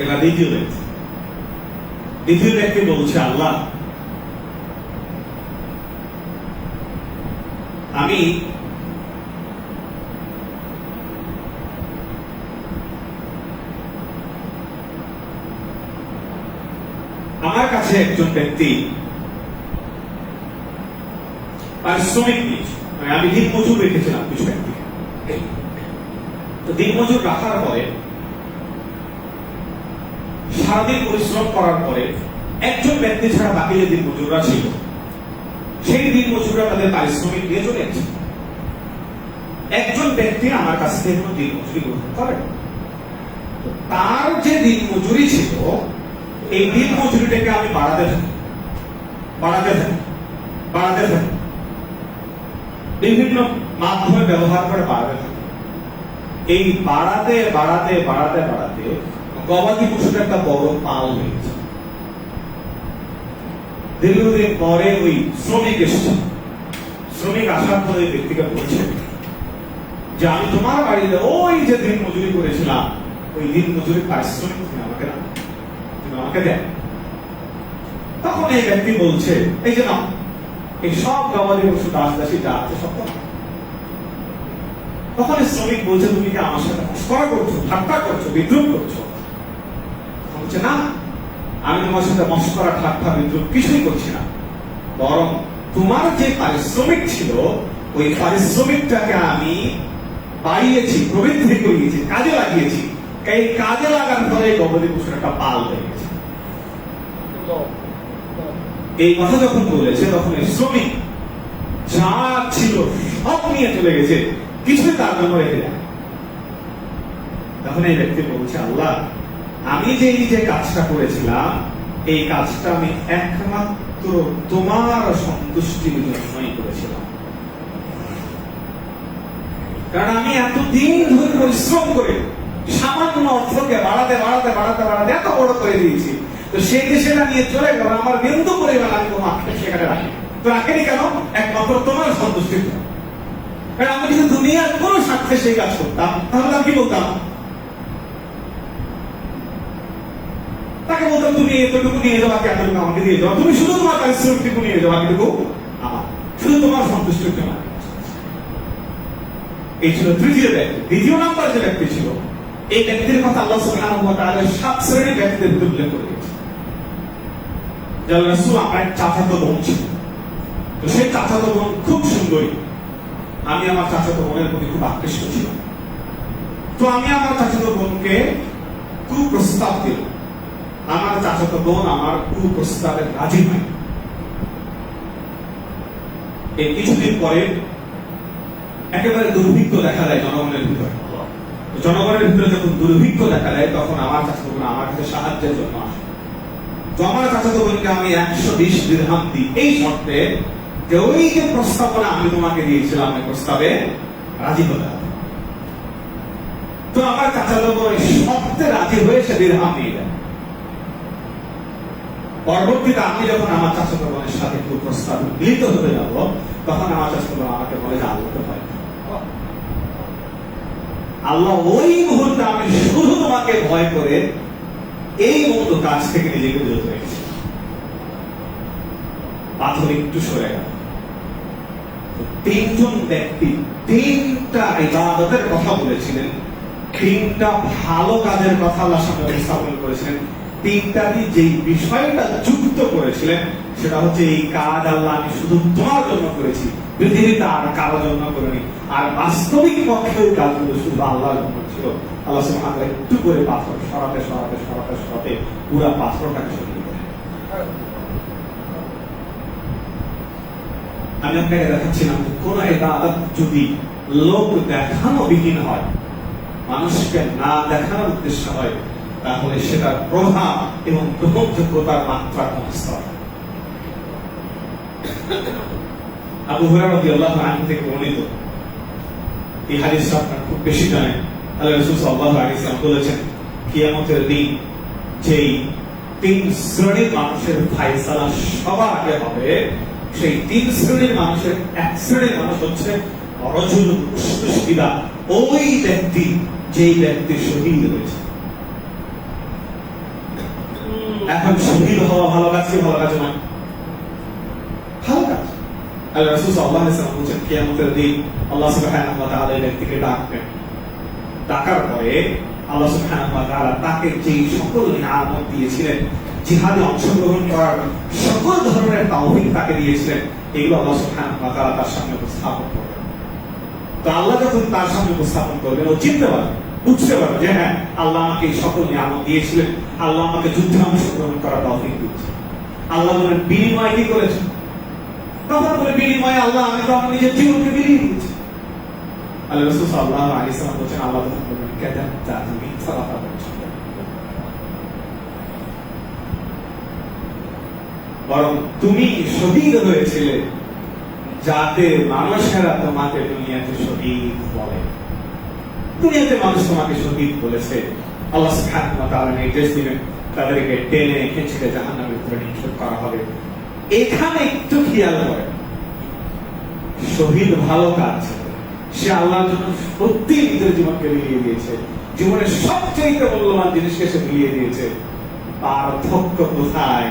এবার দ্বিতীয় ব্যক্তি বলছে, আল্লাহ আমি আমার কাছে একজন ব্যক্তি পারিশ্রমিক নিয়েছে, আমি দিন মজুর রেখেছিলাম কিছু ব্যক্তি, তো দিন মজুর রাখার পরে সারাদিন পরিশ্রম করার পরে একজন ব্যক্তি ছাড়া বাকি যে দিন মজুররা ছিল, সেই দিন মজুররা তাদের পারিশ্রমিক দিয়ে চলে গেছে। একজন ব্যক্তি আমার কাছ থেকে কোনো দিন মজুরি গ্রহণ করেন, তার যে দিন মজুরি ছিল এই দিন মজুরিটাকে আমি বাড়াতে থাকি, বিভিন্ন মাধ্যমে ব্যবহার করে বাড়াতে থাকি। এই বাড়াতে গবাদি পশুটা একটা বড় পাল হয়েছে। দীর্ঘদিন পরে ওই শ্রমিক এসেছে, শ্রমিক আসার পরে ব্যক্তিকে বলছে যে আমি তোমার বাড়িতে ওই যে দিন মজুরি করেছিলাম, ওই দিন মজুরির পারিশ্রমিক তুমি আমাকে দেন। তখন এই ব্যক্তি বলছে, এই যে না, এই সব গবাদি পশু দাস দাসী যা আছে সব। তখন শ্রমিক বলছে, তুমি কি আমার সাথে মশকরা করছো, ঠাট্টা করছো, বিদ্রুপ করছো? বলছে, না, আমি তোমার সাথে মশকরা, ঠাট্টা, বিদ্রুপ কিছুই করছি না, বরং তোমার যে পারিশ্রমিক ছিল ওই পারিশ্রমিকটাকে আমি বাড়িয়েছি, প্রবৃদ্ধি করিয়েছি, কাজে লাগিয়েছি। এই কাজে লাগার ফলে গবাদি পশুর একটা পাল হয়ে গেছে। এই কথা যখন বলেছে তখন শ্রমিক যা ছিল সব নিয়ে চলে গেছে, কিছুই তার জন্য রেখে দেয়। তখন এই ব্যক্তি বলছে, আল্লাহ আমি যে এই যে কাজটা করেছিলাম এই কাজটা আমি একমাত্র তোমার সন্তুষ্টির জন্যই করেছিলাম, কারণ আমি এতদিন ধরে পরিশ্রম করে সামান্য অর্থকে বাড়াতে এত বড় করে দিয়েছি, তো সেই দেশেটা নিয়ে চলে গেল, আমার বিন্দু পরিমাণ আমি কোনো আক্ষেপ সেখানে রাখি, তো রাখেনি কেন? একমাত্র তোমার সন্তুষ্টির জন্য। কারণ আমি যদি দুনিয়ার কোন স্বার্থে সেই কাজ করতাম তাহলে আমি কি বলতাম? তাকে বলতাম, তুমি এতটুকু নিয়ে যাও, এতটুকু আমাকে দিয়ে যাও, তুমি শুধু তোমার পারিশ্রমিকটুকু নিয়ে যাও, এতটুকু আমার, শুধু তোমার সন্তুষ্টির জন্য। এই ছিল তৃতীয় ব্যক্তি। দ্বিতীয় নাম্বার যে ব্যক্তি ছিল, এই ব্যক্তির কথা আল্লাহ সুবহানাহু ওয়া তাআলা 7 শ্রেণীর ব্যক্তিদের ভিতরে উল্লেখ করে দিয়েছেন। যারা রাসূল আমার চাচাতো বোন ছিল, তো সেই চাচাতো বোন খুব সুন্দরী, আমি আমার চাচাতো বোনের প্রতি খুব আকৃষ্ট ছিলাম। তো আমি আমার চাচাতো বোনকে কুপ্রস্তাব দিলাম, আমার চাচাতো বোন আমার কুপ্রস্তাবে রাজি হয়। এই কিছুদিন পরে একেবারে দুর্ভিক্ষ দেখা দেয় জনগণের ভিতরে। জনগণের ভিতরে যখন দুর্ভিক্ষ দেখা দেয় তখন আমার চাচাতো বোন আমার কাছে সাহায্যের জন্য আসে। তো আমার চাচাতো বোনকে আমি 120 দিরহাম দিই এই শর্তে যে ওই যে প্রস্তাবনা আমি তোমাকে দিয়েছিলাম ওই প্রস্তাবে রাজি হতে হবে। তো আমার চাচাতো বোন শর্তে রাজি হয়ে সে দিরহাম নিয়ে যায়। পরবর্তীতে আমি যখন আমার চাচাতো বোনের সাথে একটু প্রস্তাব মিলিত হতে যাব তখন আমার চাচাতো বোন আমাকে বলে যে আল্লাহকে ভয় করো। আল্লাহ ওই মুহূর্তে আমি শুধু তোমাকে ভয় করে এই মতো কাজ থেকে নিজেকে বিরত রেখেছি। পাথর একটু সরে গেল। তিনজন ব্যক্তি তিনটা ইবাদতের কথা বলেছিলেন, তিনটা ভালো কাজের কথা আল্লাহর সামনে উপস্থাপন করেছিলেন। তিনটা দিয়ে যে বিষয়টা যুক্ত করেছিলেন সেটা হচ্ছে এই কাজ আল্লাহ আমি শুধু তোমার জন্য করেছি, পৃথিবীতে আর কারো জন্য করিনি। আর বাস্তবিক পক্ষে ওই কাজগুলো শুধু আল্লাহর জন্য ছিল। আল্লাহ সুবহানাহু ওয়া তাআলা একটু করে পাথর সরাতে সরাতে সরাতে সরাতে পুরো পাথরটাকে সরিয়ে দিলেন। আমি আপনাকে দেখাচ্ছিলাম কোন ইবাদত যদি লোক দেখানো বিহীন হয়, মানুষকে না দেখানোর উদ্দেশ্য হয়, তাহলে সেটার প্রভাব এবং গ্রহণযোগ্যতার মাত্রা কমস্ত হয়। আবু হুরায়রা রাদিয়াল্লাহু আনহু থেকে বর্ণিত এই হাদিসটা আপনারা খুব বেশি জানেন। আল্লাহ রাসূল সাল্লাল্লাহু আলাইহি ওয়াসাল্লাম বলেছেন কিয়ামতের দিন যেই তিন শ্রেণীর মানুষের ফায়সালা সবার আগে হবে, সেই তিন শ্রেণীর মানুষের এক শ্রেণীর মানুষ হচ্ছে রাজুল মুশরিকা, ওই ব্যক্তি যেই ব্যক্তি শহীদ হয়েছে। এখন শহীদ হওয়া ভালো কাজ কি ভালো কাজ নয়? ভালো কাজ। আল্লাহ রাসূল সাল্লাল্লাহু আলাইহি ওয়াসাল্লাম বলেছেন কিয়ামতের দিন আল্লাহ সুবহানাহু ওয়া তাআলা এই ব্যক্তিকে ডাকবেন। ডাকার পরে আল্লাহ সুবহানাহু ওয়া তাআলা তাকে যেই সকল নিয়ামত দিয়েছিলেন, জিহাদে অংশগ্রহণ করার সকল ধরনের তাওফিক তাকে দিয়েছিলেন, এগুলো আল্লাহ সুবহানাহু ওয়া তাআলা তার সামনে উপস্থাপন করবেন। তো আল্লাহ যখন তার সামনে উপস্থাপন করবেন ও চিনতে পারবে, বুঝতে পারবে যে হ্যাঁ আল্লাহ আমাকে এই সকল নিয়ামত দিয়েছিলেন, আল্লাহ আমাকে যুদ্ধে অংশগ্রহণ করার তাওফিক দিয়েছেন। আল্লাহ বলেন বিনিময় কি করেছেন? তখন বলে বিনিময়ে আল্লাহ আমি তো আমার নিজের জীবনকে বিলিয়ে দিয়েছি। আল্লাহ রাসূল সাল্লাল্লাহু আলাইহি ওয়াসাল্লাম বলেন আল্লাহ তখন বলবেন কাযাবতা, তুমি মিথ্যা কথা বলছো। বরং তুমি শহীদ হয়েছিলে যাতে মানুষেরা তোমাকে দুনিয়াতে শহীদ বলে। দুনিয়াতে মানুষ তোমাকে শহীদ বলেছে, আল্লাহ সুবহানাহু ওয়া তাআলা নির্দেশ দিবেন তাদেরকে টেনে খেঁচে জাহান্নামের ভিতরে নিক্ষেপ করা হবে। এখানে একটু খেয়াল করে, শহীদ ভালো কাজ, সে আল্লাহর জন্য সত্যি নিজের জীবনকে বিলিয়ে দিয়েছে, জীবনের সবচেয়ে মূল্যবান জিনিসকে সে বিলিয়ে দিয়েছে। পার্থক্য কোথায়?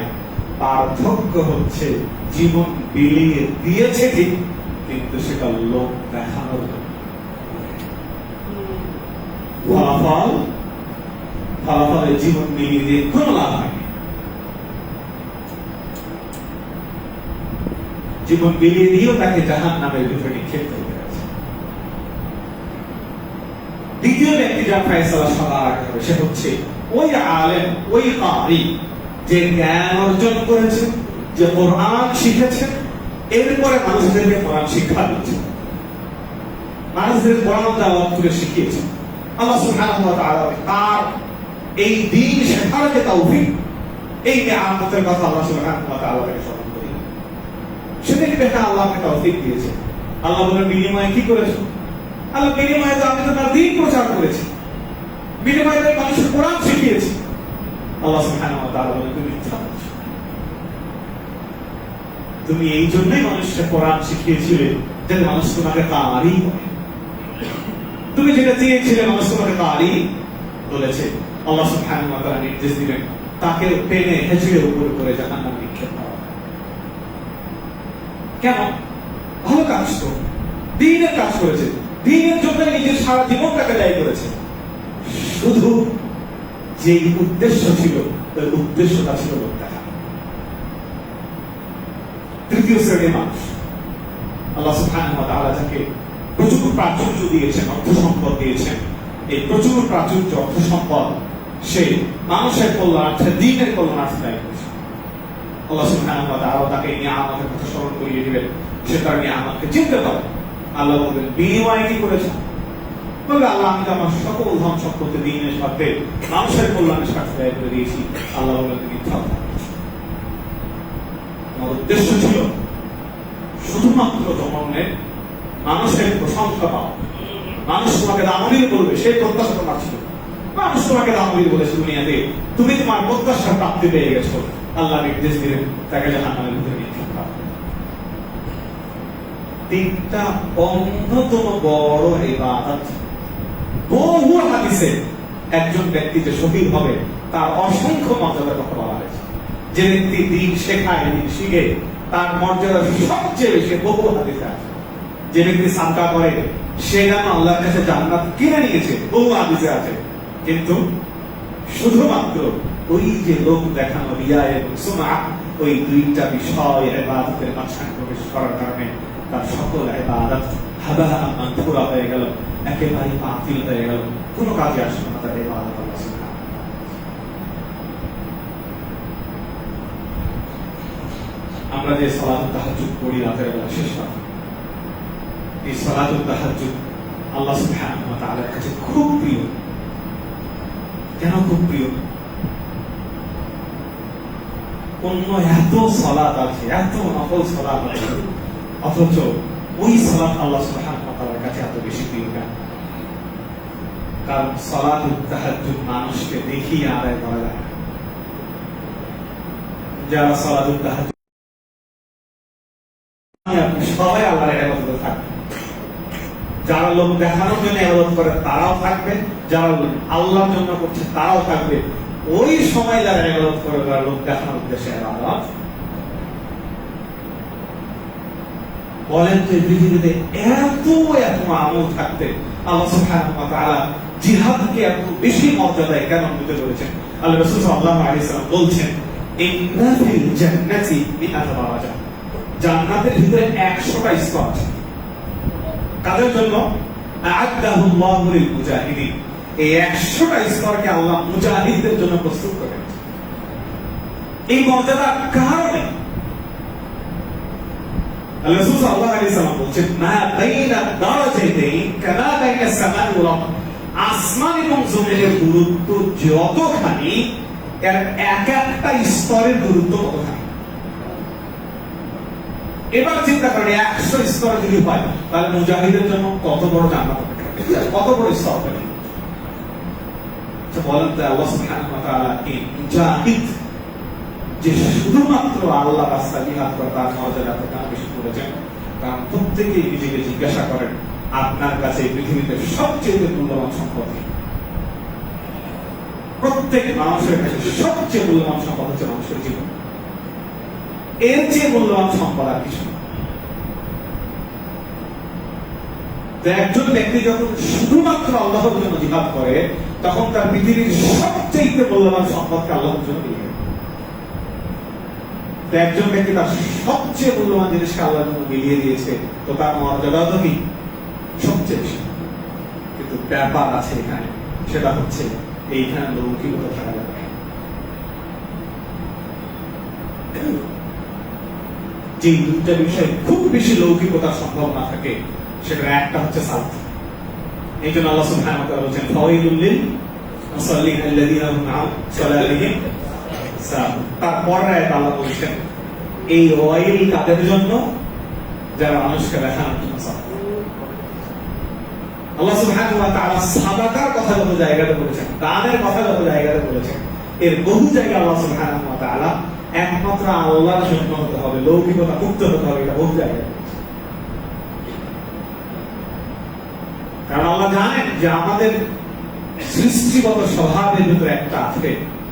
পার্থক্য হচ্ছে জীবন বিলিয়ে দিয়েছে ঠিক, কিন্তু সেটা লোক দেখানোর জন্য। ফলাফলের জীবন বিলিয়ে দিয়ে কোনো লাভ হয়নি। জীবন বিলিয়ে দিয়েও তাকে জাহান্নামের ভিতরে নিক্ষেপ করতে হয়েছে। দ্বিতীয় ব্যক্তি যার ফয়সালা সবার আগে হবে সে হচ্ছে ওই আলেম, ওই কারি যে জ্ঞান অর্জন করেছে, যে কোরআন শিখেছে, এরপরে মানুষদেরকে কোরআন শিক্ষা দিচ্ছে, মানুষদের কোরআন দাওয়াত করে শিখিয়েছে। আল্লাহ সুবহানাহু ওয়া তাআলা তার এই দ্বীন শেখার যে তৌফিক, এই নিয়ামতের কথা আল্লাহ সুবহানাহু ওয়া তাআলা তাকে স্মরণ করিয়ে দিলেন। সেটাকে দেখা আল্লাহকে তৌফিক দিয়েছে। আল্লাহ বলেন বিনিময়ে কি করেছো? আল্লাহ বিনিময়ে তো আমি তোমার দ্বীন প্রচার করেছি, বিনিময়ে আমি মানুষের কোরআন শিখিয়েছি। আল্লাহ সুবহানাহু ওয়া তাআলা বলেন তুমি মিথ্যা বলছো। তুমি এই জন্যই মানুষকে কোরআন শিখিয়েছিলে যাতে মানুষ তোমাকে কারি বলে। তুমি যেটা চেয়েছিলে মানুষ তোমাকে কারি বলেছে। আল্লাহ সুবহানাহু ওয়া তাআলা নির্দেশ দিলেন তাকে টেনে হেঁচড়ে উপরে করে জাহান্নামে নিক্ষেপ করা। কেন? ভালো কাজ তো, দ্বীনের কাজ করেছে, দ্বীনের জন্য নিজের সারা জীবনটাকে ব্যয় করেছে। শুধু যে উদ্দেশ্য ছিল ওই উদ্দেশ্যটা ছিল লোক দেখা। তৃতীয় শ্রেণীর মানুষ আল্লাহ সুবহানাহু ওয়া তাআলা যাকে প্রচুর প্রাচুর্য দিয়েছেন, অর্থ সম্পদ দিয়েছেন, এই প্রচুর প্রাচুর্য অর্থ সম্পদ সে মানুষের কল্যাণার্থে, দ্বীনের কল্যাণার্থে ব্যয় করেছে। আল্লাহ সুবহানাহু ওয়া তাআলা তাকে নিয়ামতের কথা স্মরণ করিয়ে দিবেন, সে তার নিয়ামতকে চিনতে পারে। আল্লাহ বলবেন বিনিময়ে কি করেছেন? বলবে আল্লাহ আমি তো আমার সকল ধন সম্পত্তি দিনের স্বার্থে মানুষের কল্যাণের স্বার্থে ব্যয় করে দিয়েছি। আল্লাহ বলবেন মিথ্যা কথা, আমার উদ্দেশ্য ছিল শুধুমাত্র তোমার মানুষের প্রশংসা পাওয়া, মানুষ তোমাকে দামুরির বলবে, সেই প্রত্যাশা তোমার ছিল। মানুষ তোমাকে দামুরির বলেছে দুনিয়াতে, তুমি তোমার প্রত্যাশার প্রাপ্তি পেয়ে গেছো। আল্লাহ নির্দেশ দিলেন তাকে জাহান্নামের ভিতরে নিক্ষেপ করা। তিনটা অন্যতম বড় ইবাদত। বহু হাদিসে একজন ব্যক্তি যে শহীদ হবে তার অসংখ্য মর্যাদার কথা বলা হয়েছে। যে ব্যক্তি দিন শেখায়, দিন শিখে, তার মর্যাদা সবচেয়ে বেশি বহু হাদিসে আছে। যে ব্যক্তি সাদকা করে সে যেন আল্লাহর কাছে জান্নাত কিনে নিয়েছে, বহু হাদিসে আছে। কিন্তু শুধুমাত্র ওই যে লোক দেখানো রিয়া এবং সুমআ, ওই দুইটা বিষয় ইবাদতের মাঝখানে প্রবেশ করার কারণে তার সকল ইবাদত হাবাআন মানথুরা হয়ে গেল, একেবারে বাতিল হয়ে গেল, কোনো কাজে আসবে না তার ইবাদত। আল্লাহ সুবহানাহু। আমরা যে সালাতুত তাহাজ্জুদ পড়ি রাতের বেলা শেষ রাতে, এই সালাতুত তাহাজ্জুদ আল্লাহ সুবহানাহু ওয়া তাআলার কাছে খুব প্রিয়। কেন খুব প্রিয়? অন্য এত সালাত আছে, এত নফল সালাত আছে, অথচ ওই সালাত আল্লাহ সুবহানাহু ওয়া তাআলার কাছে এত বেশি প্রিয় কেন? কারণ সালাতুত তাহাজ্জুদ মানুষকে দেখিয়ে আদায় করা যায়। যারা সালাতুত তাহাজ্জুদ সবাই আল্লাহর ইবাদতে থাকবে, যারা লোক দেখানোর জন্য ইবাদত করে তারাও থাকবে, যারা আল্লাহর জন্য করছে তারাও থাকবে। ওই সময় যারা ইবাদত করে তারা লোক দেখানোর উদ্দেশ্যে ইবাদত। বলেন তো পৃথিবীতে এত এত আমল থাকতে আল্লাহ সুবহানাহু ওয়া তাআলা জিহাদকে এত বেশি মর্যাদায় কেন দিতে বলেছেন? আল্লাহ রাসূল সাল্লাল্লাহু আলাইহি ওয়াসাল্লাম বলছেন, ইন্না ফিল জান্নাতি মিআতা দারাজা, জান্নাতের ভিতরে 100টা স্তর আছে। কাদের জন্য? আ'আদাহুল্লাহু লিল মুজাহিদিন, এই 100টা স্তরকে আল্লাহ মুজাহিদদের জন্য প্রস্তুত করে রেখেছেন। এই মর্যাদার কারণে আল্লাহ রাসূল সাল্লাল্লাহু আলাইহি ওয়াসাল্লাম বলেছেন, মা বাইনা দারাজাতাইন কামা বাইনা সামাই ওয়াল আরদ, আসমান এবং জমিনের দূরত্ব যতখানি এর এক একটা স্তরের দূরত্ব ততখানি। এবার চিন্তা করেন 100 স্তর যদি হয় তাহলে মুজাহিদের জন্য কত বড় জান্নাত হবে, কত বড় স্তর হবে। বলেন তো আল্লাহ সুবহানাহু ওয়া তাআলা এই মুজাহিদ যে শুধুমাত্র আল্লাহ রাস্তায় জিহাদ করে তার মর্যাদা কেন বেশি করেছেন? কারণ প্রত্যেকেই নিজেকে জিজ্ঞাসা করেন, আপনার কাছে পৃথিবীতে সবচেয়ে মূল্যবান সম্পদ কি? প্রত্যেক মানুষের কাছে সবচেয়ে মূল্যবান সম্পদ হচ্ছে মানুষের জীবন। এর চেয়ে মূল্যবান সম্পদ আর কিছু না। একজন ব্যক্তি যখন শুধুমাত্র আল্লাহর জন্য জিহাদ করে তখন তার পৃথিবীর সবচেয়ে মূল্যবান সম্পদকে আল্লাহর জন্য দিয়ে দেয়। একজন ব্যক্তি তার সবচেয়ে মূল্যবান জিনিসকে আল্লাহর জন্য বিলিয়ে দিয়েছে, তো তার মর্যাদা তো কি সবচেয়ে বেশি। কিন্তু ব্যাপার আছে এখানে, সেটা হচ্ছে এইখানে লৌকিকতা থাকা যাবে। যে দুইটা বিষয় খুব বেশি লৌকিকতার সম্ভাবনা থাকে, সেটা একটা হচ্ছে সালাত। এই জন্য আল্লাহ সুবহানাহু ওয়া তাআলা বলেছেন, ফাওয়াইলুল লিল মুসাল্লিন আল্লাযীনা হুম আন সালাতিহিম সাহুন। তারপর আয়াত আল্লাহ বলেছেন, এই ওয়াইল কাদের জন্য? যারা মানুষকে দেখানোর জন্য সালাত। আল্লাহ সুবহানাহু ওয়া তাআলা সাদাকার কথা যত জায়গাতে বলেছেন, দানের কথা যত জায়গাতে বলেছেন, এর বহু জায়গায় আল্লাহ সুবহানাহু ওয়া তাআলা একমাত্র আল্লাহর জন্য হতে হবে, লৌকিকতা মুক্ত হতে হবে, এটা বহু জায়গায়। কারণ আল্লাহ জানেন যে আমাদের সৃষ্টিগত স্বভাবের ভিতরে একটা আছে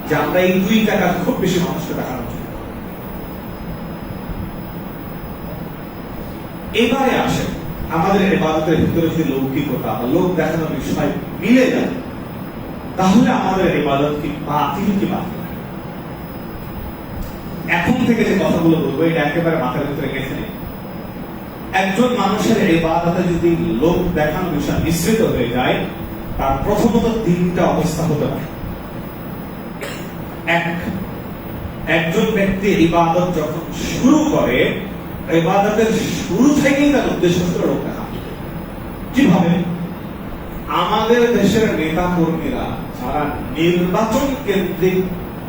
যে আমরা এই দুই টাকা খুব বেশি মানুষকে দেখানোর জন্য। এবারে আসে আমাদের ইবাদতের ভিতরে যদি লৌকিকতা বা লোক দেখানোর বিষয় মিলে যায়, তাহলে আমাদের ইবাদত কি বাতিল কি বাতিল? এখন থেকে যে কথাগুলো বলবো এটা একেবারে মাথার ভিতরে গেঁথে নেই। একজন মানুষের ইবাদতে যদি লোক দেখানোর বিষয় মিশ্রিত হয়ে যায়, তার প্রথমত তিনটা অবস্থা হতে পারে। একজন ব্যক্তি ইবাদত যখন শুরু করে, ইবাদতের শুরু থেকেই তার উদ্দেশ্য হচ্ছে লোক দেখানো। কিভাবে? আমাদের দেশের নেতা কর্মীরা যারা নির্বাচন কেন্দ্রিক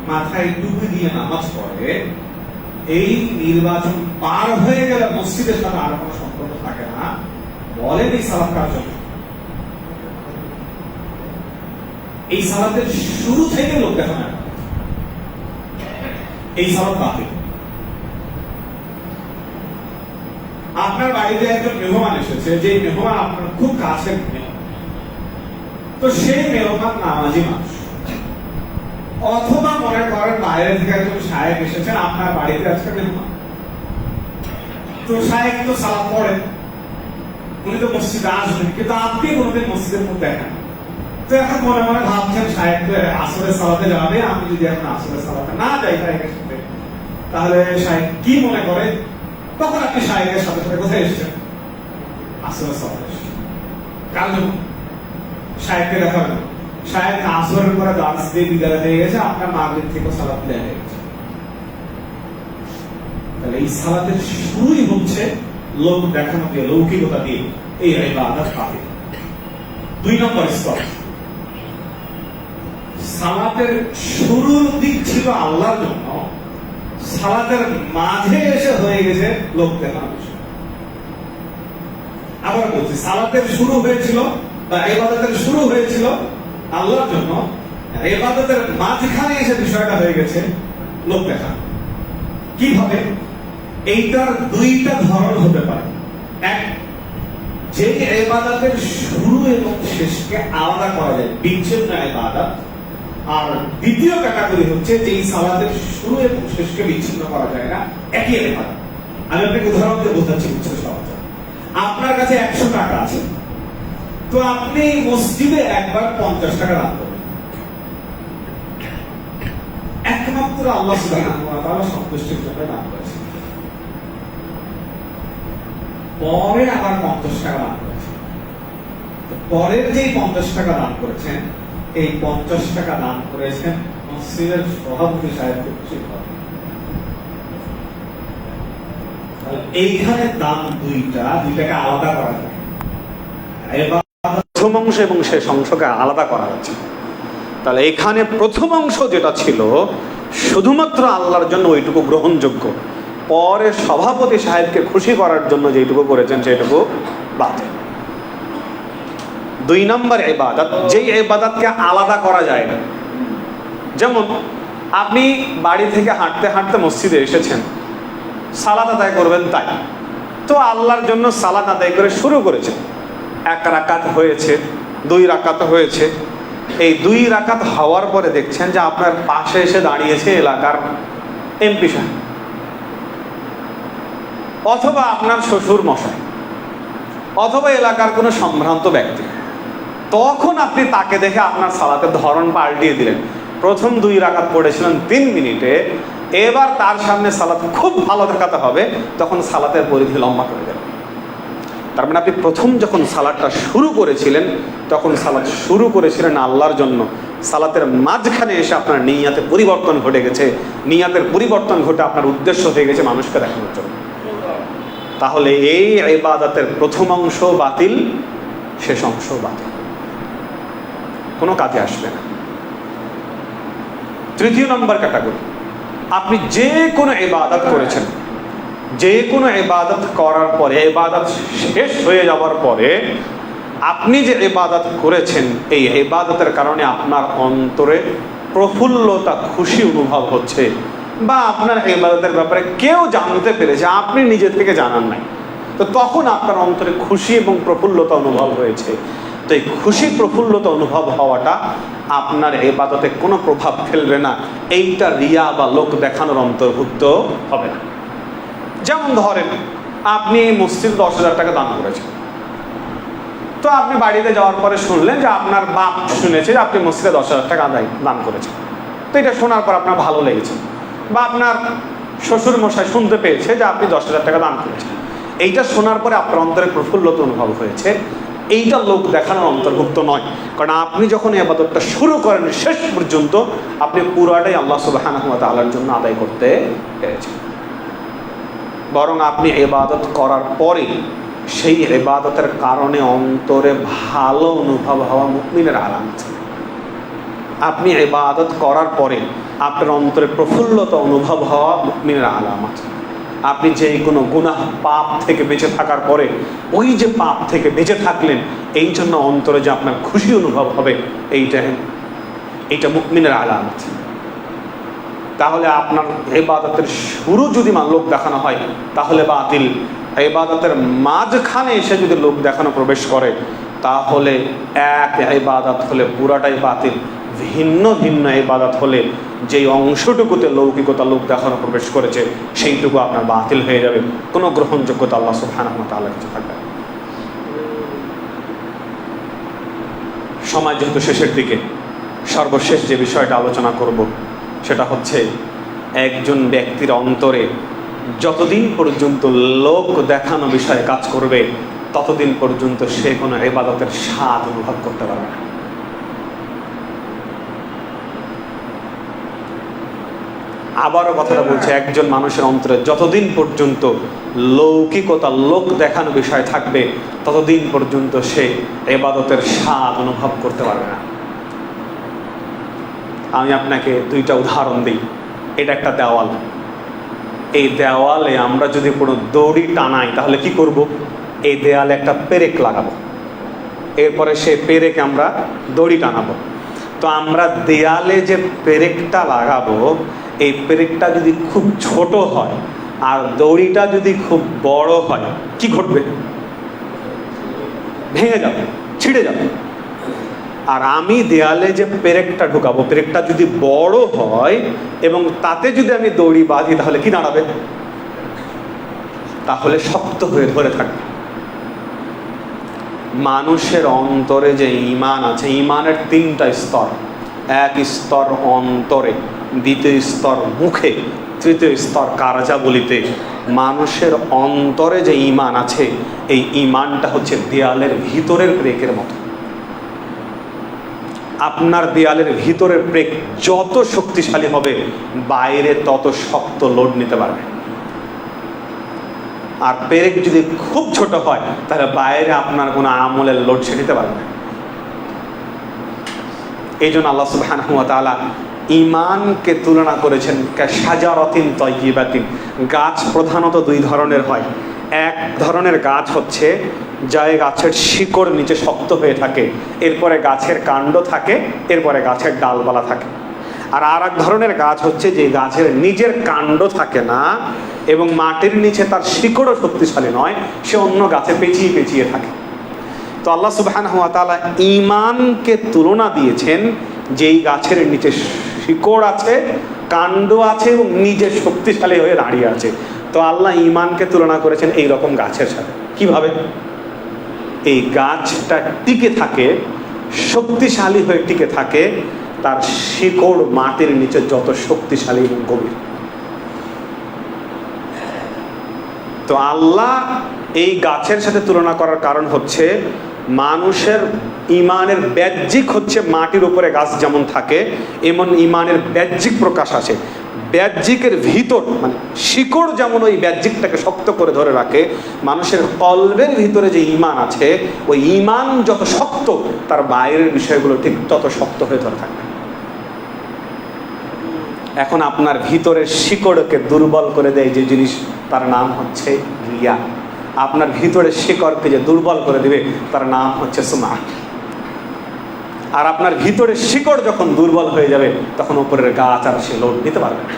মাথায় টুপি দিয়ে নামাজ পড়ে, এই নির্বাচন পার হয়ে গেলে মসজিদের সাথে আর কোনো সম্পর্ক থাকে না, বলেন এই সালাত কার জন্য? এই সালাতের শুরু থেকে লোক দেখা না, এই সালাত বাতিল। আপনার বাড়িতে একজন মেহমান এসেছে, যে মেহমান আপনার খুব কাছের মেহমান, তো সেই মেহমান নামাজি মানুষ, অথবা মনে করেন বাইরে থেকে একজন সাহেব এসেছেন আপনার বাড়িতে আজকে মেহমান, তো সাহেব তো সালাত পড়েন, উনি তো মসজিদে আসবেন, কিন্তু আপনি কোনোদিন মসজিদের মধ্যে দেখেন। তো এখন মনে মনে ভাবছেন সাহেব তো আসরের সালাতে যাবে, আমি যদি এখন আসরের সালাতে না যাই সাহেবের সাথে, তাহলে সাহেব কি মনে করে? তখন আপনি সাহেবের সাথে সাথে কোথায় এসেছেন? আসরের সালাতে এসেছেন। কার জন্য? সাহেবকে দেখাবেন। সাহেব আসরের পরে দাস দিয়ে বিদায় হয়ে গেছে, আপনার মাগরিব থেকে সালাত দেয়া হয়ে গেছে। তাহলে এই সালাতের শুরুই হচ্ছে লোক দেখানো দিয়ে, লৌকিকতা দিয়ে। এই ইবাদত বাতিল। 2 নম্বর স্তর, সালাতের শুরুর দিক ছিল আল্লাহর জন্য, সালাতের মাঝে এসে হয়ে গেছে লোক দেখানো বিষয়। আবার বলছি, সালাতের শুরু হয়েছিল বা ইবাদতের শুরু হয়েছিল আল্লাহর জন্য, ইবাদতের মাঝখানে এসে বিষয়টা হয়ে গেছে লোক দেখানো। কিভাবে? এইটার 2টা ধরন হতে পারে। এক, যে ইবাদতের শুরু এবং শেষকে আলাদা করা যায়, বিচ্ছিন্ন ইবাদত। আর দ্বিতীয় ক্যাটাগরি হচ্ছে যে সালাতের শুরু এবং শেষকে বিচ্ছিন্ন করা যায় না, একই ইবাদত। আমি আপনাকে উদাহরণ দিয়ে বোঝাচ্ছি, বুঝতে সহজ। আপনার কাছে 100 টাকা আছে, তো আপনি মসজিদে একবার 50 টাকা দান করবেন, একমাত্র আল্লাহ সুবহানাহু ওয়া তাআলা সন্তুষ্টির জন্য দান করেছেন। পরে আবার 50 টাকা দান করেছেন, পরের যেই 50 টাকা দান করেছেন, এই 50 টাকা দান করেছেন মসজিদের সভাপতি সাহেবকে খুশি করার। এইখানে দান দুইটাকে আলাদা করা যায়, প্রথম অংশ এবং শেষ অংশকে আলাদা করা হচ্ছে। তাহলে এখানে প্রথম অংশ যেটা ছিল শুধুমাত্র আল্লাহর জন্য, ওইটুকু গ্রহণযোগ্য। পরে সভাপতি সাহেবকে খুশি করার জন্য যেটুকু করেছেন সেটুকু বাতিল। 2 নম্বর ইবাদত, যেই ইবাদতকে আলাদা করা যায় না। যেমন আপনি বাড়ি থেকে হাঁটতে হাঁটতে মসজিদে এসেছেন, সালাত আদায় করবেন, তাই তো আল্লাহর জন্য সালাত আদায় করে শুরু করেছেন। 1 রাকাত হয়েছে, 2 রাকাত হয়েছে। এই 2 রাকাত হওয়ার পরে দেখছেন যে আপনার পাশে এসে দাঁড়িয়েছে এলাকার এমপি সাহেব, অথবা আপনার শ্বশুর মশাই, অথবা এলাকার কোনো সম্ভ্রান্ত ব্যক্তি। তখন আপনি তাকে দেখে আপনার সালাতের ধরন পাল্টিয়ে দিলেন। প্রথম 2 রাকাত পড়েছিলেন 3 মিনিটে, এবার তার সামনে সালাত খুব ভালো দেখাতে হবে, তখন সালাতের পরিধি লম্বা করে দেবেন। তার মানে আপনি প্রথম যখন সালাতটা শুরু করেছিলেন, তখন সালাত শুরু করেছিলেন আল্লাহর জন্য। সালাতের মাঝখানে এসে আপনার নিয়াতে পরিবর্তন ঘটে গেছে, নিয়াতের পরিবর্তন ঘটে আপনার উদ্দেশ্য হয়ে গেছে মানুষকে দেখানোর জন্য। তাহলে এই ইবাদতের প্রথম অংশ বাতিল, শেষ অংশ বাতিল, কোনো কাজে আসবে না। 3 নম্বর ক্যাটাগরি, আপনি যে কোনো ইবাদত করেছেন, যে কোনো ইবাদত করার পরে, ইবাদত শেষ হয়ে যাওয়ার পরে আপনি যে ইবাদত করেছেন, এই ইবাদতের কারণে আপনার অন্তরে প্রফুল্লতা, খুশি অনুভব হচ্ছে, বা আপনার ইবাদতের ব্যাপারে কেউ জানতে পেরেছে, আপনি নিজের থেকে জানান নাই, তো তখন আপনার অন্তরে খুশি এবং প্রফুল্লতা অনুভব হয়েছে। তো এই খুশি প্রফুল্লতা অনুভব হওয়াটা আপনার ইবাদতে কোনো প্রভাব ফেলবে না, এইটা রিয়া বা লোক দেখানোর অন্তর্ভুক্ত হবে না। যেমন ধরেন আপনি মসজিদ 10,000 টাকা দান করেছেন, তো আপনি বাড়িতে যাওয়ার পরে শুনলেন যে আপনার বাপ শুনেছে যে আপনি মসজিদে 10,000 টাকা দান করেছেন। তো এটা শোনার পর আপনার ভালো লেগেছে, বা আপনার শ্বশুর মশাই শুনতে পেয়েছে যে আপনি 10,000 টাকা দান করেছেন। এইটা শোনার পরে আপনার অন্তরে প্রফুল্লতা অনুভব হয়েছে, এইটা লোক দেখানোর অন্তর্ভুক্ত নয়। কারণ আপনি যখন এই ইবাদতটা শুরু করেন, শেষ পর্যন্ত আপনি পুরোটাই আল্লাহ সুবহানাহু ওয়া তাআলার জন্য আদায় করতে পেরেছেন। বরং আপনি ইবাদত করার পরে সেই ইবাদতের কারণে অন্তরে ভালো অনুভব হওয়া মুমিনের আলামত। আপনি ইবাদত করার পরে আপনার অন্তরে প্রফুল্লতা অনুভব হওয়া মুমিনের আলামত। আপনি যে কোনো গুনাহ পাপ থেকে বেঁচে থাকার পরে ওই যে পাপ থেকে বেঁচে থাকলেন, এই জন্য অন্তরে যে আপনার খুশি অনুভব হবে, এইটা মুমিনের আলামত। তাহলে আপনার ইবাদতের শুরু যদি লোক দেখানো হয় তাহলে বাতিল। ইবাদতের মাঝখানে এসে যদি লোক দেখানো প্রবেশ করে তাহলে এক ইবাদত হলে পুরাটাই বাতিল। ভিন্ন ভিন্ন ইবাদত হলে যেই অংশটুকুতে লৌকিকতা লোক দেখানো প্রবেশ করেছে সেইটুকু আপনার বাতিল হয়ে যাবে, কোনো গ্রহণযোগ্যতা আল্লাহ সুবহানাহু ওয়া তাআলার কাছে থাকবে না। সময় যেহেতু শেষের দিকে, সর্বশেষ যে বিষয়টা আলোচনা করব সেটা হচ্ছে একজন ব্যক্তির অন্তরে যতদিন পর্যন্ত লোক দেখানো বিষয়ে কাজ করবে ততদিন পর্যন্ত সে কোনো ইবাদতের স্বাদ অনুভব করতে পারবে না। আবারও কথাটা বলছে, একজন মানুষের অন্তরে যতদিন পর্যন্ত লৌকিকতা লোক দেখানো বিষয় থাকবে ততদিন পর্যন্ত সে ইবাদতের স্বাদ অনুভব করতে পারবে না। আমি আপনাকে দুইটা উদাহরণ দিই। এটা একটা দেওয়াল। এই দেওয়ালে আমরা যদি কোনো দড়ি টানাই তাহলে কি করব? এই দেওয়ালে একটা পেরেক লাগাবো, এরপরে সেই পেরেকে আমরা দড়ি টানাবো। তো আমরা দেয়ালে যে পেরেকটা লাগাবো, এই পেরেকটা যদি খুব ছোট হয় আর দড়িটা যদি খুব বড় হয়, কি ঘটবে? ভেঙে যাবে, ছিঁড়ে যাবে। আর আমি দেয়ালে যে পেরেকটা ঢুকাবো, পেরেকটা যদি বড় হয় এবং তাতে যদি আমি দড়ি বাঁধি তাহলে কি দাঁড়াবে? তাহলে শক্ত হয়ে ধরে থাকবে। মানুষের অন্তরে যে ঈমান আছে, ঈমানের তিনটা স্তর। এক স্তর অন্তরে, দ্বিতীয় স্তর মুখে, তৃতীয় স্তর কার্যাবলীতে। মানুষের অন্তরে যে ঈমান আছে, এই ঈমানটা হচ্ছে দেয়ালের ভিতরের পেরেকের মতো। আপনার দেয়ালের ভিতরের পেরেক যত শক্তিশালী হবে, বাইরে তত শক্ত লোড নিতে পারবে। আর পেরেক যদি খুব ছোট হয় তাহলে বাইরে আপনার কোনো আমলের লোড সে নিতে পারবে না। এই জন্য আল্লাহ সুবহানাহু ওয়া তাআলা ঈমানকে তুলনা করেছেন কাশাজারাতিন তাইয়্যিবাতিন। গাছ প্রধানত দুই ধরনের হয়। এক ধরনের গাছ হচ্ছে যা গাছের শিকড় নিচে শক্ত হয়ে থাকে, এরপরে গাছের কাণ্ড থাকে, এরপরে গাছের ডালপালা থাকে। আর এক ধরনের গাছ হচ্ছে যে গাছের নিজের কাণ্ড থাকে না এবং মাটির নিচে তার শিকড়ও শক্তিশালী নয়, সে অন্য গাছে পেঁচিয়ে পেঁচিয়ে থাকে। তো আল্লাহ সুবহানাহু ওয়া তাআলা ঈমানকে তুলনা দিয়েছেন যেই গাছের নিচে শিকড় আছে, কাণ্ড আছে এবং নিজে শক্তিশালী হয়ে দাঁড়িয়ে আছে। তো আল্লাহ ঈমানকে তুলনা করেছেন এই রকম গাছের সাথে। কিভাবে? এই গাছটা টিকে থাকে, শক্তিশালী হয়ে টিকে থাকে, তার শিকড় মাটির নিচে যত শক্তিশালী এবং গভীর। তো আল্লাহ এই গাছের সাথে তুলনা করার কারণ হচ্ছে মানুষের ঈমানের বাহ্যিক হচ্ছে মাটির উপরে গাছ যেমন থাকে, এমন ঈমানের বাহ্যিক প্রকাশ আছে। বাহ্যিকের ভিতর মানে শিকড় যেমন ওই বাহ্যিকটাকে শক্ত করে ধরে রাখে, মানুষের কলবের ভিতরে যে ঈমান আছে, ওই ঈমান যত শক্ত তার বাইরের বিষয়গুলো ঠিক তত শক্ত হয়ে ধরে থাকবে। এখন আপনার ভিতরের শিকড়কে দুর্বল করে দেয় যে জিনিস, তার নাম হচ্ছে রিয়া। আপনার ভিতরের শিকড়কে যে দুর্বল করে দিবে তার নাম হচ্ছে সুমআ। আর আপনার ভিতরের শিকড় যখন দুর্বল হয়ে যাবে তখন উপরের গাছ আর সে লোড নিতে পারবে না।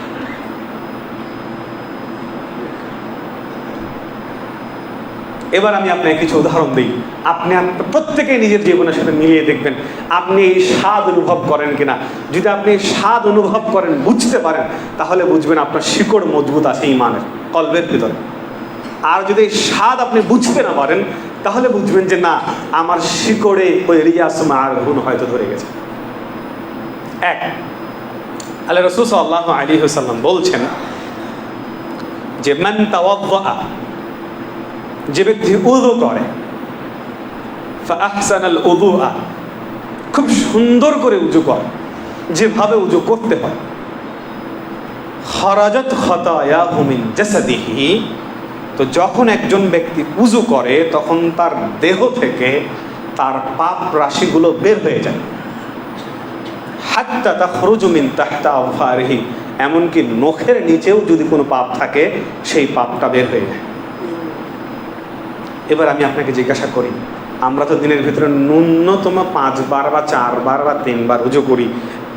এবার আমি আপনাকে কিছু উদাহরণ দিই, আপনি প্রত্যেকেই নিজের জীবনের সাথে মিলিয়ে দেখবেন আপনি এই স্বাদ অনুভব করেন কিনা। যদি আপনি এই স্বাদ অনুভব করেন, বুঝতে পারেন, তাহলে বুঝবেন আপনার শিকড় মজবুত আছে ঈমানের কলবের ভিতরে। আর যদি এই স্বাদ আপনি বুঝতে না পারেন তাহলে বুঝবেন যে না, আমার শিকড়ে ওই রিয়াস মার গুণ হয়তো ধরে গেছে। এক, আল্লাহ রাসূল সাল্লাল্লাহু আলাইহি ওয়াসাল্লাম বলছেন যে মান তাওয়াদ্দা, যে ব্যক্তি উযু করে, ফাআহসানাল উযুআ, খুব সুন্দর করে উযু করে, যেভাবে উযু করতে হয়, খারাজাত খাতায়াহু মিন জাসাদিহি, তো যখন একজন ব্যক্তি উজু করে তখন তার দেহ থেকে তার পাপ রাশিগুলো বের হয়ে যায়, হাত্তা তাখরুজু মিন তাহতা আযফারিহি, এমনকি নখের নিচেও যদি কোনো পাপ থাকে সেই পাপটা বের হয়ে যায়। এবার আমি আপনাকে জিজ্ঞাসা করি, আমরা তো দিনের ভিতরে ন্যূনতম 5 বার বা 4 বার বা 3 বার উজু করি,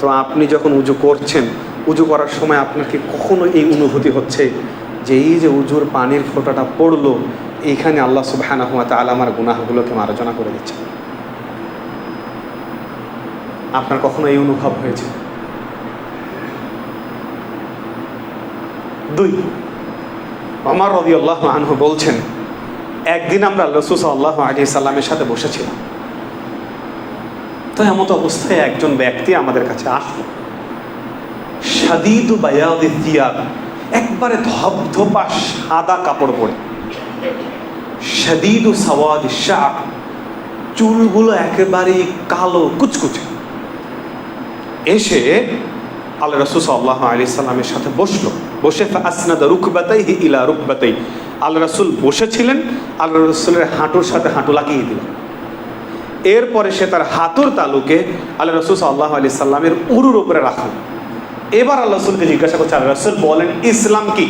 তো আপনি যখন উজু করছেন, উজু করার সময় আপনার কি কখনো এই অনুভূতি হচ্ছে যে এই যে উজুর পানির ফোঁটাটা পড়লো, এইখানে আল্লাহ সুবহানাহু ওয়া তাআলা আমার গুনাহগুলোকে মার্জনা করে দিচ্ছে? আপনার কখনো এই অনুভব হয়েছে? 2, ওমর রাদিয়াল্লাহু আনহু বলছেন, একদিন আমরা রাসূল সাল্লাল্লাহু আলাইহি সাল্লামের সাথে বসেছিলাম, তো এমত অবস্থায় একজন ব্যক্তি আমাদের কাছে আসলো, শাদীদু বায়াদি থিয়াব, একবারে ধবধবা সাদা কাপড় পরে, শাদীদু সাওয়াদি শা'র, চুলগুলো একেবারে কালো কুচকুচে, এসে আল্লাহ রাসূল সাল্লাল্লাহু আলাইহি সাল্লামের সাথে বসলো। বসে ফাসনাদা রুকবাতাইহি ইলা রুকবাতাই, আল্লাহ রাসূল বসেছিলেন, আল্লাহ রাসূলের হাঁটুর সাথে হাঁটু লাগিয়ে দিল। এরপরে সে তার হাঁটুর তালুকে আল্লাহ রাসূল সাল্লাল্লাহু আলাইহি সাল্লামের উরুর উপরে রাখলেন। এবার আল্লাহ রাসূলকে জিজ্ঞাসা করছে, আল্লাহ রাসূল বলেন ইসলাম কি?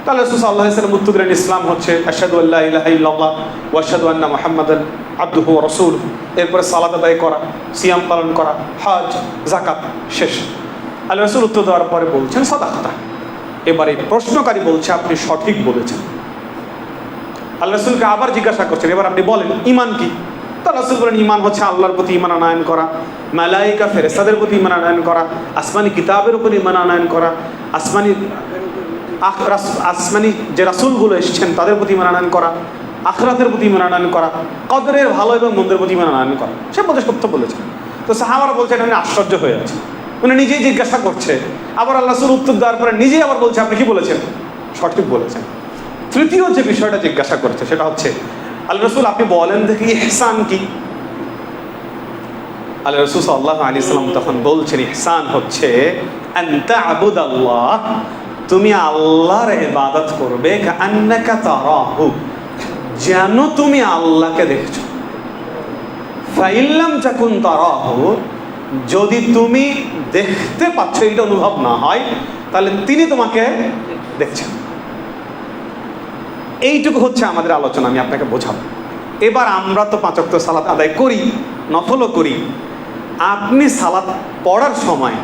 আল্লাহ রাসূল সাল্লাল্লাহু আলাইহি সাল্লাম উত্তর দিলেন, ইসলাম হচ্ছে আশহাদু আল্লা ইলাহা ইল্লাল্লাহ ওয়া আশহাদু আন্না মুহাম্মাদান আবদুহু ওয়া রাসূলুহু, এরপরে সালাত আদায় করা, সিয়াম পালন করা, হজ, যাকাত, শেষ। আল্লাহ রাসূল উত্তর দেওয়ার পরে বলছেন সাদাকাতা। এবারে প্রশ্নকারী বলছে আপনি সঠিক বলেছেন। আল্লাহ রাসূলকে আবার জিজ্ঞাসা করছেন, এবার আপনি বলেন ইমান কি? তো রাসূল বলেন, ইমান হচ্ছে আল্লাহর প্রতি ঈমান আনয়ন করা, মালায়েকা ফেরেশতাদের প্রতি ঈমান আনয়ন করা, আসমানি কিতাবের উপর ঈমান আনয়ন করা, আসমানি যে রাসূলগুলো এসেছেন তাদের প্রতি ঈমান আনয়ন করা, আখিরাতের প্রতি ঈমান আনয়ন করা, কদরের ভালো এবং মন্দের প্রতি ঈমান আনয়ন করা। সে বলতে সত্য বলেছেন। তো সাহাবারা বলছেন আমি আশ্চর্য হয়ে আছি, উনি নিজেই জিজ্ঞাসা করছে, আবার আল্লাহ রাসূল উত্তর দেওয়ার পরে নিজেই আবার বলছে আপনি কি বলেছেন? সঠিক বলেছেন। তৃতীয় যে বিষয়টা জিজ্ঞাসা করছে সেটা হচ্ছে, আল্লাহ রাসূল আপনি বলেন দেখি ইহসান কি? আল্লাহ রাসূল সাল্লাল্লাহু আলাইহি সাল্লাম তখন বলছেন ইহসান হচ্ছে আনতা আবুদাল্লাহ, তুমি আল্লাহর ইবাদত করবে কাআন্নাকা তারাহু, যেন তুমি আল্লাহকে দেখছো। ফাইল্লাম তাকুন তারাহু, যদি তুমি দেখতে পাচ্ছ এটা অনুভব না হয়, তাহলে তিনি তোমাকে দেখছেন। এইটুকু হচ্ছে আমাদের আলোচনা, আমি আপনাকে বোঝাবো। এবার আমরা তো 5 ওয়াক্ত সালাত আদায় করি, নফলও করি। আপনি সালাত পড়ার সময়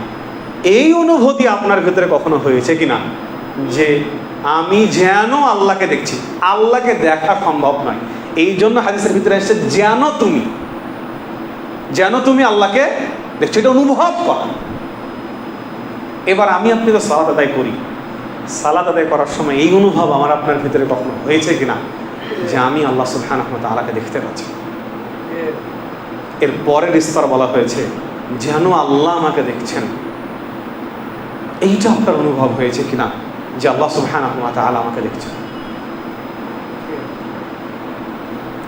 এই অনুভূতি আপনার ভিতরে কখনো হয়েছে কিনা যে আমি যেন আল্লাহকে দেখছি? আল্লাহকে দেখা সম্ভব নয়, এই জন্য হাদিসের ভিতরে এসেছে যেন তুমি আল্লাহকে দেখছো, এটা অনুভব করা। এবার আপনি তো সালাত আদায় করি, সালাত আদায় করার সময় এই অনুভব আমার আপনার ভিতরে কখনো হয়েছে কিনা যে আমি আল্লাহ সুবহানাহু ওয়া তাআলাকে দেখতে পাচ্ছি? এর পরের স্তর বলা হয়েছে যেন আল্লাহ আমাকে দেখছেন। এইটা আপনার অনুভব হয়েছে কিনা যে আল্লাহ সুবহানাহু ওয়া তাআলা আমাকে দেখছেন?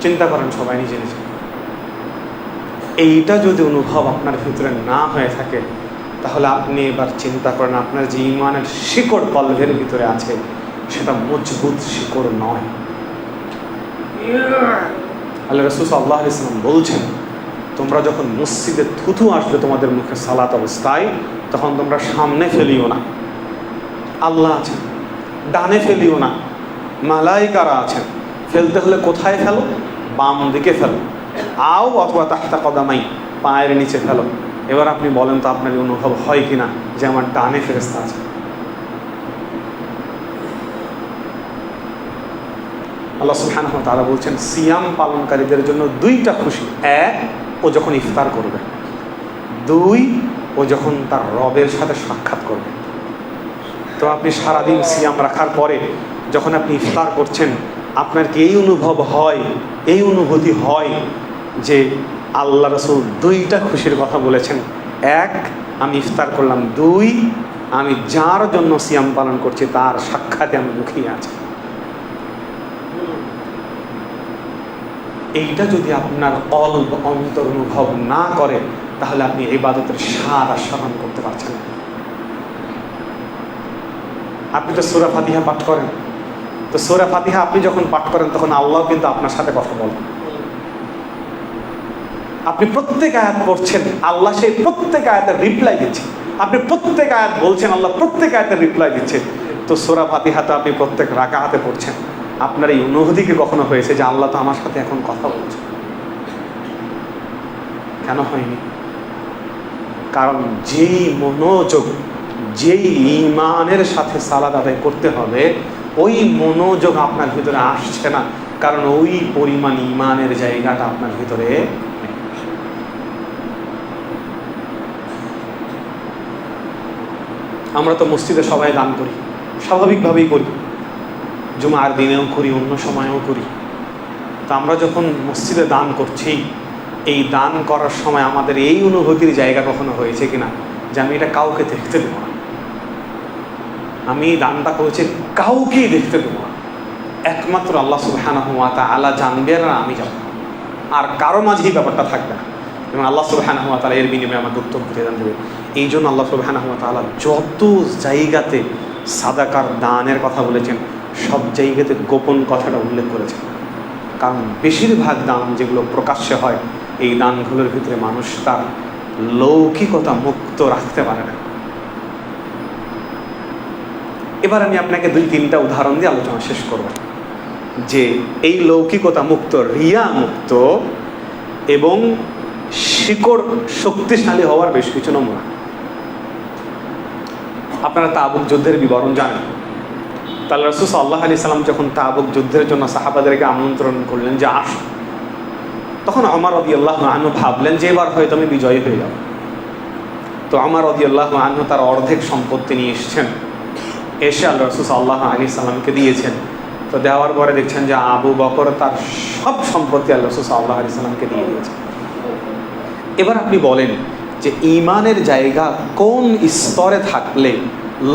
চিন্তা করেন সবাই নিজে নিজে। এইটা যদি অনুভব আপনার ভিতরে না হয়ে থাকে, তাহলে আপনি এবার চিন্তা করেন আপনার যে ঈমানের শিকড় কলবের ভিতরে আছে সেটা মজবুত শিকড় নয়। আল্লাহ রাসূল সাল্লাল্লাহু আলাইহি ওয়াসাল্লাম বলছেন, তোমরা যখন মসজিদে থুথু আসবে তোমাদের মুখে সালাত অবস্থায়, তখন তোমরা সামনে ফেলিও না, আল্লাহ আছেন। ডানে ফেলিও না, মালাইকারা আছেন। ফেলতে হলে কোথায় ফেলো? বাম দিকে ফেলো। আও অথবা তাহতা কদামাই, পায়ের নিচে ফেলো। এবার আপনি বলেন তো আপনার অনুভব হয় কিনা যে আমার ডানে ফেরেশতা আছে? আল্লাহ সুবহানাহু ওয়া তাআলা বলছেন সিয়াম পালনকারীদের জন্য 2টা খুশি। 1, ও যখন ইফতার করবে। 2, ও যখন তার রবের সাথে সাক্ষাৎ করবে। তো আপনি সারাদিন সিয়াম রাখার পরে যখন আপনি ইফতার করছেন, আপনার কি এই অনুভব হয়, এই অনুভূতি হয় যে আল্লাহ রাসূল 2টা খুশির কথা বলেছেন? 1, আমি ইফতার করলাম। 2, আমি যার জন্য সিয়াম পালন করছি তার সাক্ষাতে আমি মুখিয়ে আছি। এইটা যদি আপনার কলব অন্তর অনুভব না করে, তাহলে আপনি ইবাদতের স্বাদ আস্বাদন করতে পারছেন না। আপনি তো সূরা ফাতিহা পাঠ করেন, তো সূরা ফাতিহা আপনি যখন পাঠ করেন তখন আল্লাহ কিন্তু আপনার সাথে কথা বলেন। আপনি প্রত্যেক আয়াত পড়ছেন, আল্লাহ সেই প্রত্যেক আয়াতের রিপ্লাই দিচ্ছে। আপনি প্রত্যেক আয়াত বলছেন, আল্লাহ প্রত্যেক আয়াতের রিপ্লাই দিচ্ছে। তো সূরা ফাতিহাতে আপনি প্রত্যেক রাকাতে পড়ছেন, আপনার এই অনুভূতি কি কখনো হয়েছে যে আল্লাহ তো আমার সাথে এখন কথা বলছে? কেন হয়নি? কারণ যেই মনোযোগ, যেই ঈমানের সাথে সালাত আদায় করতে হবে, ওই মনোযোগ আপনার ভিতরে আসছে না, কারণ ওই পরিমাণ ঈমানের জায়গাটা আপনার ভিতরে। আমরা তো মসজিদে সবাই দান করি, স্বাভাবিকভাবেই করি, জুমার দিনেও করি, অন্য সময়েও করি। তো আমরা যখন মসজিদে দান করছি, এই দান করার সময় আমাদের এই অনুভূতির জায়গা কখনো হয়েছে কিনা যে আমি এটা কাউকে দেখতে দেবো না, আমি দানটা করেছি কাউকেই দেখতে দেবো না, একমাত্র আল্লাহ সুবহানাহু ওয়া তাআলা জানবে আর আমি জানবো, আর কারো মাঝেই ব্যাপারটা থাকবে না, এবং আল্লাহ সুবহানাহু ওয়া তাআলা এর বিনিময়ে আমাকে উত্তম প্রতিদান দেবে। এই জন্য আল্লাহ সুবহানাহু ওয়া তাআলা যত জায়গাতে সাদাকার দানের কথা বলেছেন, সব জায়গাতে গোপন কথাটা উল্লেখ করেছেন। কারণ বেশিরভাগ দান যেগুলো প্রকাশ্যে হয়, এই দানগুলোর ভিতরে মানুষ তার লৌকিকতা মুক্ত রাখতে পারে না। এবার আমি আপনাকে 2-3টা উদাহরণ দিয়ে আলোচনা শেষ করব যে এই লৌকিকতা মুক্ত, রিয়া মুক্ত এবং শিকড় শক্তিশালী হওয়ার বেশ কিছু নমুনা। আপনারা তাবুক যুদ্ধের বিবরণ জানেন। তাহলে রাসূল সাল্লাল্লাহু আলাইহি সাল্লাম যখন তাবুক যুদ্ধের জন্য সাহাবাদেরকে আমন্ত্রণ করলেন যে আসো, তখন ওমর রাদিয়াল্লাহু আনহু ভাবলেন যে এবার হয়তো আমি বিজয়ী হয়ে যাব। তো ওমর রাদিয়াল্লাহু আনহু তার অর্ধেক সম্পত্তি নিয়ে এসেছেন, এসে আল্লাহ রাসূল সাল্লাল্লাহু আলাইহি সাল্লামকে দিয়েছেন। তো দেওয়ার পরে দেখছেন যে আবু বকর তার সব সম্পত্তি আল্লাহ রাসূল সাল্লাল্লাহু আলাইহি সাল্লামকে দিয়ে দিয়েছেন। এবার আপনি বলেন যে ঈমানের জায়গা কোন স্তরে থাকলে,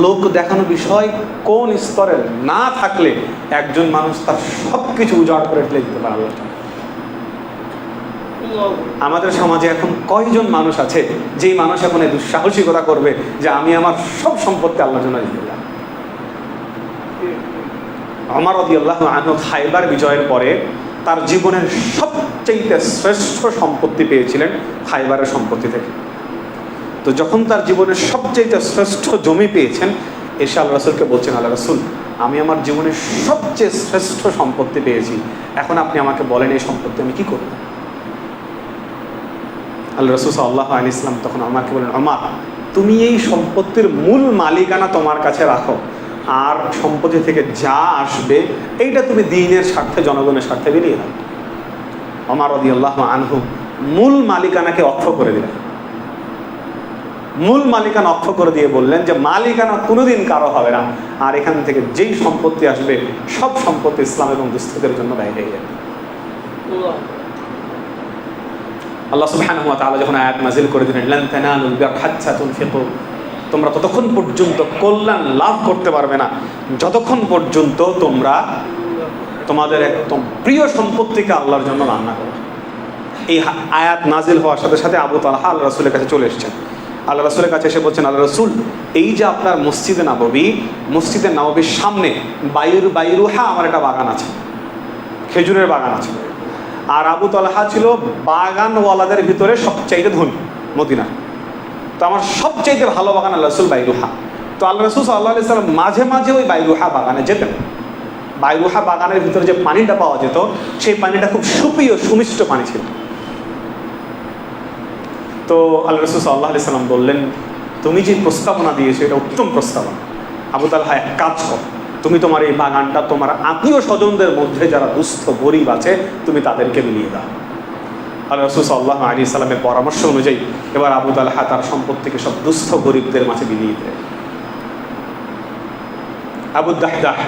লোক দেখানো বিষয় কোন স্তরে না থাকলে একজন মানুষ তার সব কিছু উজাড় করে ফেলে দিতে পারে? আমাদের সমাজে এখন কয়জন মানুষ আছে যেই মানুষ এখন এই দুঃসাহসিকতা করবে যে আমি আমার সব সম্পত্তি আল্লাহর জন্য দিয়ে দিলাম? ওমর রাদিয়াল্লাহু আনহু খায়বার বিজয়ের পরে তার জীবনের সবচেয়ে শ্রেষ্ঠ সম্পত্তি পেয়েছিলেন খায়বারের সম্পত্তি থেকে। তো যখন তার জীবনের সবচেয়ে শ্রেষ্ঠ জমি পেয়েছেন, এসে আল্লাহ রাসূলকে বলছেন, আল্লাহ রাসূল আমি আমার জীবনের সবচেয়ে শ্রেষ্ঠ সম্পত্তি পেয়েছি, এখন আপনি আমাকে বলেন এই সম্পত্তি আমি কি করব? আল্লাহ রাসূল সাল্লাল্লাহু আলাইহি ওয়াসাল্লাম তখন আমাকে বলেন, ওমর তুমি এই সম্পত্তির মূল মালিকানা তোমার কাছে রাখো, আর সম্পত্তি থেকে যা আসবে এইটা তুমি দ্বীনের স্বার্থে, জনগণের স্বার্থে বিলিয়ে দাও। ওমর রাদিয়াল্লাহু আনহু মূল মালিকানাকে অক্ষ করে দিলেন। মূল মালিকানা অক্ষ করে দিয়ে বললেন যে মালিকানা কোনোদিন কারো হবে না, আর এখান থেকে যেই সম্পত্তি আসবে সব সম্পত্তি ইসলাম এবং দুস্থদের জন্য ব্যয় হয়ে যাবে। আল্লাহ সুবহানাহু ওয়া তাআলা যখন আয়াত নাযিল করে দিলেন, লান তানালুল বিররা হাত্তা তুনফিকু, তোমরা ততক্ষণ পর্যন্ত কল্যাণ লাভ করতে পারবে না যতক্ষণ পর্যন্ত তোমরা তোমাদের একদম প্রিয় সম্পত্তিকে আল্লাহর জন্য রান্না করো। এই আয়াত নাজিল হওয়ার সাথে সাথে আবু তালহা আল্লাহ রাসূলের কাছে চলে এসেছেন। আল্লাহ রাসূলের কাছে এসে বলছেন, আল্লাহ রাসূল এই যে আপনার মসজিদে নববীর সামনে বাইরুহা আমার একটা বাগান আছে, খেজুরের বাগান আছে। আর আবু তালহা ছিল বাগানওয়ালাদের ভিতরে সবচাইতে ধনী মদিনা। তো আমার সবচাইতে ভালো বাগান আল্লাহ রাসূল বাইরুহা। তো আল্লাহ রাসূল সাল্লাল্লাহু আলাইহি সাল্লাম মাঝে মাঝে ওই বাইরুহা বাগানে যেতেন। বাইরুহা বাগানের ভিতরে যে পানিটা পাওয়া যেত, সেই পানিটা খুব সুপ্রিয় সুমিষ্ট পানি ছিল। তো আল্লাহ রাসূল সাল্লাল্লাহু আলাইহি সাল্লাম বললেন, তুমি যে প্রস্তাবনা দিয়েছো এটা উত্তম প্রস্তাবনা। আবু তালহা এক কাজ কর, তুমি তোমার এই বাগানটা তোমার আত্মীয় স্বজনদের মধ্যে যারা দুস্থ গরিব আছে তুমি তাদেরকে মিলিয়ে দাও। আল্লাহ রাসূল সাল্লাল্লাহু আলাইহি সাল্লামের পরামর্শ অনুযায়ী এবার আবু তালহা তার সম্পত্তিকে সব দুস্থ গরিবদের মাঝে বিলিয়ে দেয়। আবু দাহদাহ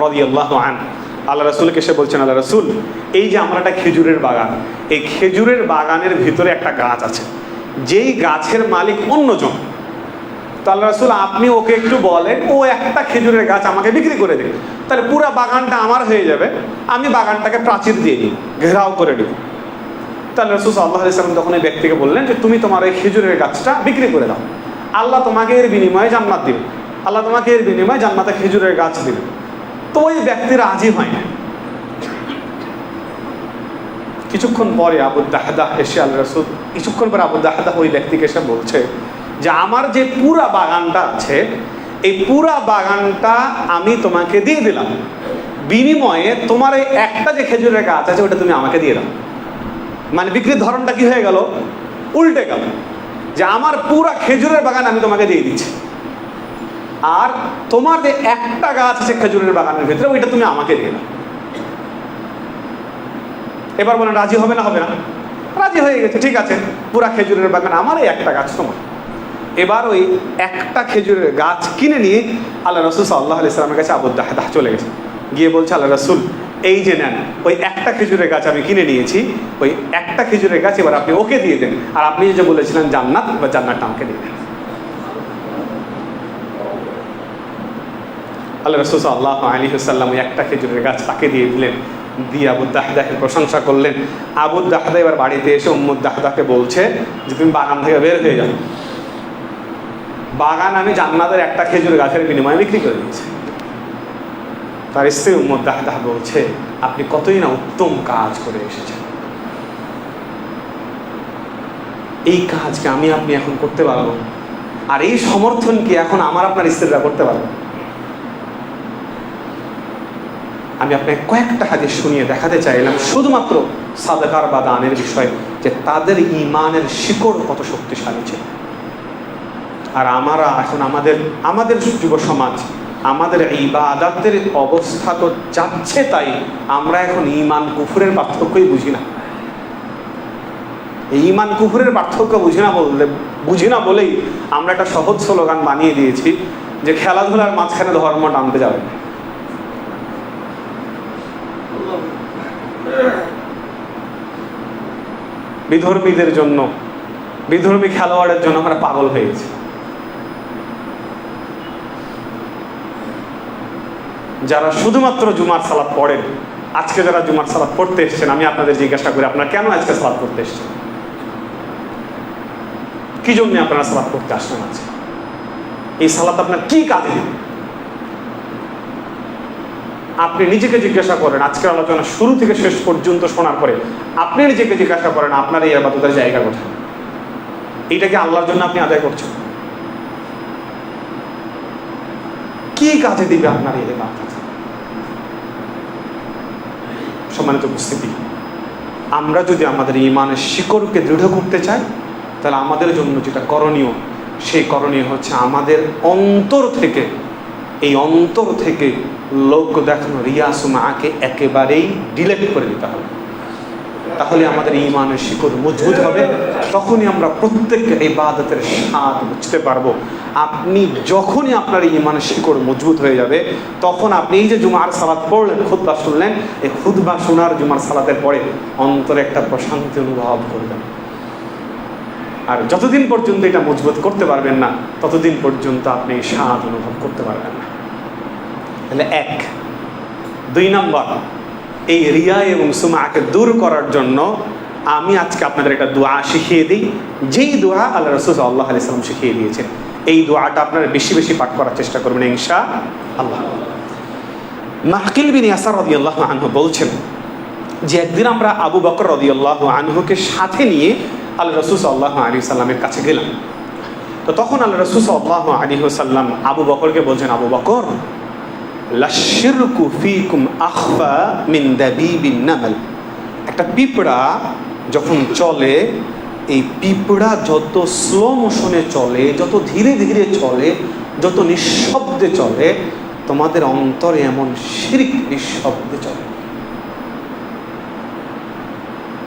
রাদিয়াল্লাহু আনহু আল্লাহ রাসূলকে এসে বলছেন, আল্লাহ রাসূল এই যে আমরা একটা খেজুরের বাগান, এই খেজুরের বাগানের ভিতরে একটা গাছ আছে, যেই গাছের মালিক অন্যজন। তো আল্লাহ রাসূল আপনি ওকে একটু বলেন ও একটা খেজুরের গাছ আমাকে বিক্রি করে দেবে, তাহলে পুরো বাগানটা আমার হয়ে যাবে, আমি বাগানটাকে প্রাচীর দিয়ে নিই, ঘেরাও করে নিব। তাহলে রাসূল সাল্লাল্লাহু আলাইহি ওয়াসাল্লাম তখন এই ব্যক্তিকে বললেন যে তুমি তোমার এই খেজুরের গাছটা বিক্রি করে দাও, আল্লাহ তোমাকে এর বিনিময়ে জান্নাত দিবে, আল্লাহ তোমাকে এর বিনিময়ে জান্নাতে খেজুরের গাছ দিবে। তো ওই ব্যক্তি রাজি হয় না। কিছুক্ষণ পরে আবু দাহদাহ এসে আল্লাহ রাসূল কিছুক্ষণ পরে আবু দাহদাহ ওই ব্যক্তিকে এসে বলছে যে আমার যে পুরা বাগানটা আছে, এই পুরা বাগানটা আমি তোমাকে দিয়ে দিলাম, বিনিময়ে তোমার এই একটা যে খেজুরের গাছ আছে ওটা তুমি আমাকে দিয়ে দাও। মানে বিক্রির ধরনটা কি হয়ে গেল? উল্টে গেল, যে আমার পুরা খেজুরের বাগান আমি তোমাকে দিয়ে দিচ্ছি, আর তোমার যে একটা গাছ আছে খেজুরের বাগানের ভিতরে ওইটা তুমি আমাকে দিয়ে দাও। এবার বলেন রাজি হবে না হবে না? রাজি হয়ে গেছে, ঠিক আছে, পুরা খেজুরের বাগান আমার, এই একটা গাছ তোমার। এবার ওই একটা খেজুরের গাছ কিনে নিয়ে আল্লাহ রাসূল সাল্লাল্লাহু আলাইহি সাল্লামের কাছে আবু দাহদাহ চলে গেছে, গিয়ে বলছে আল্লাহ রাসূল এই যে নেন, ওই একটা খেজুরের গাছ আমি কিনে নিয়েছি, ওই একটা খেজুরের গাছ এবার আপনি ওকে দিয়ে দেন, আর আপনি যে বলেছিলেন জান্নাত, বা জান্নাতটা আমাকে দিয়ে দেন। আল্লাহ রাসূল সাল্লাল্লাহু আলাইহি ওয়াসাল্লাম ওই একটা খেজুরের গাছ তাকে দিয়ে দিলেন, দিয়ে আবু দাহদাহের প্রশংসা করলেন। আবু দাহদাহ এবার বাড়িতে এসে উম্মু দাহদাহকে বলছে যে তুমি বাগান থেকে বের হয়ে যাও, বাগান আমি জান্নাতের একটা খেজুর গাছের বিনিময়ে বিক্রি করে দিয়েছি। তার স্ত্রী উম্মু দাহদাহ বলছে আপনি কতই না উত্তম কাজ করে এসেছেন, এই কাজকে আমি আপনি এখন করতে পারবো, আর এই সমর্থন কি এখন আমার আপনার স্ত্রীরা করতে পারবো? আমি আপনাকে কয়েকটা হাদিস শুনিয়ে দেখাতে চাইলাম শুধুমাত্র সাদাকার বা দানের বিষয়, যে তাদের ঈমানের শিকড় কত শক্তিশালী ছিল। আর আমরা এখন আমাদের যুব সমাজ, আমাদের ইবাদতের অবস্থা তো যাচ্ছে তাই, আমরা এখন ঈমান কুফরের পার্থক্যই বুঝি না। এই ঈমান কুফরের পার্থক্য বুঝি না বলেই আমরা একটা সহজ স্লোগান বানিয়ে দিয়েছি যে খেলাধুলার মাঝখানে ধর্ম টানতে যাবে না। বিধর্মীদের জন্য, বিধর্মী খেলোয়াড়ের জন্য আমরা পাগল হয়ে গেছি। যারা শুধুমাত্র জুমার সালাত পড়েন, আজকে যারা জুমার সালাত পড়তে এসেছেন, আমি আপনাদের জিজ্ঞাসা করি আপনারা কেন আজকে সালাত পড়তে এসেছেন? কি জন্য আপনারা সালাত পড়তে আসলেন? আছে এই সালাত আপনার কি কাজে দিবে? আপনি নিজেকে জিজ্ঞাসা করেন, আজকের আলোচনা শুরু থেকে শেষ পর্যন্ত শোনার পরে আপনি নিজেকে জিজ্ঞাসা করেন আপনার এই ইবাদতের জায়গা কোথায়? এইটাকে আল্লাহর জন্য আপনি আদায় করছেন? কি কাজে দিবে আপনার এই ইবাদত? সম্মানিত উপস্থিতি, আমরা যদি আমাদের ঈমানের শিকড়কে দৃঢ় করতে চাই, তাহলে আমাদের জন্য যেটা করণীয়, সেই করণীয় হচ্ছে আমাদের অন্তর থেকে, এই অন্তর থেকে লোক দেখানো রিয়াসুমাকে একেবারেই ডিলেট করে দিতে হবে। তাহলে আমাদের ঈমানের শিকড় মজবুত হবে, তখনই আমরা প্রত্যেক ইবাদতের স্বাদ বুঝতে পারবো। আপনি যখনই আপনার ঈমানের শিকড় মজবুত হয়ে যাবে, তখন আপনি এই যে জুমার সালাত পড়লেন, খুতবা শুনলেন, এই খুতবা শোনার জুমার সালাতের পরে অন্তরে একটা প্রশান্তি অনুভব করবেন। আর যতদিন পর্যন্ত এটা মজবুত করতে পারবেন না, ততদিন পর্যন্ত আপনি স্বাদ অনুভব করতে পারবেন না। তাহলে 1, 2 নম্বর, এই রিয়া এবং সুমাকে দূর করার জন্য আমি আজকে আপনাদের একটা দোয়া শিখিয়ে দিই, যেই দোয়া আল্লাহ রাসূল সাল্লাল্লাহু আলাইহি ওয়াসাল্লাম শিখিয়ে দিয়েছেন। এই দোয়াটা আপনারা বেশি বেশি পাঠ করার চেষ্টা করবেন ইনশাআল্লাহ। মাহকিল বিন ইয়াসার রাদিয়াল্লাহু আনহু বলছেন যে একদিন আমরা আবু বকর রাদিয়াল্লাহু আনহুকে সাথে নিয়ে আল্লাহ রাসূল সাল্লাল্লাহু আলাইহি ওয়াসাল্লামের কাছে গেলাম। তো তখন আল্লাহ রাসূল সাল্লাল্লাহু আলাইহি ওয়াসাল্লাম আবু বকরকে বলছেন, আবু বকর, লাশিরকু ফীকুম আখফা মিন দাবিবিন নামল। একটা পিঁপড়া যখন চলে, এই পিঁপড়া যত স্লো মোশনে চলে, যত ধীরে ধীরে চলে, যত নিঃশব্দে চলে, তোমাদের অন্তরে এমন শিরক নিঃশব্দে চলে।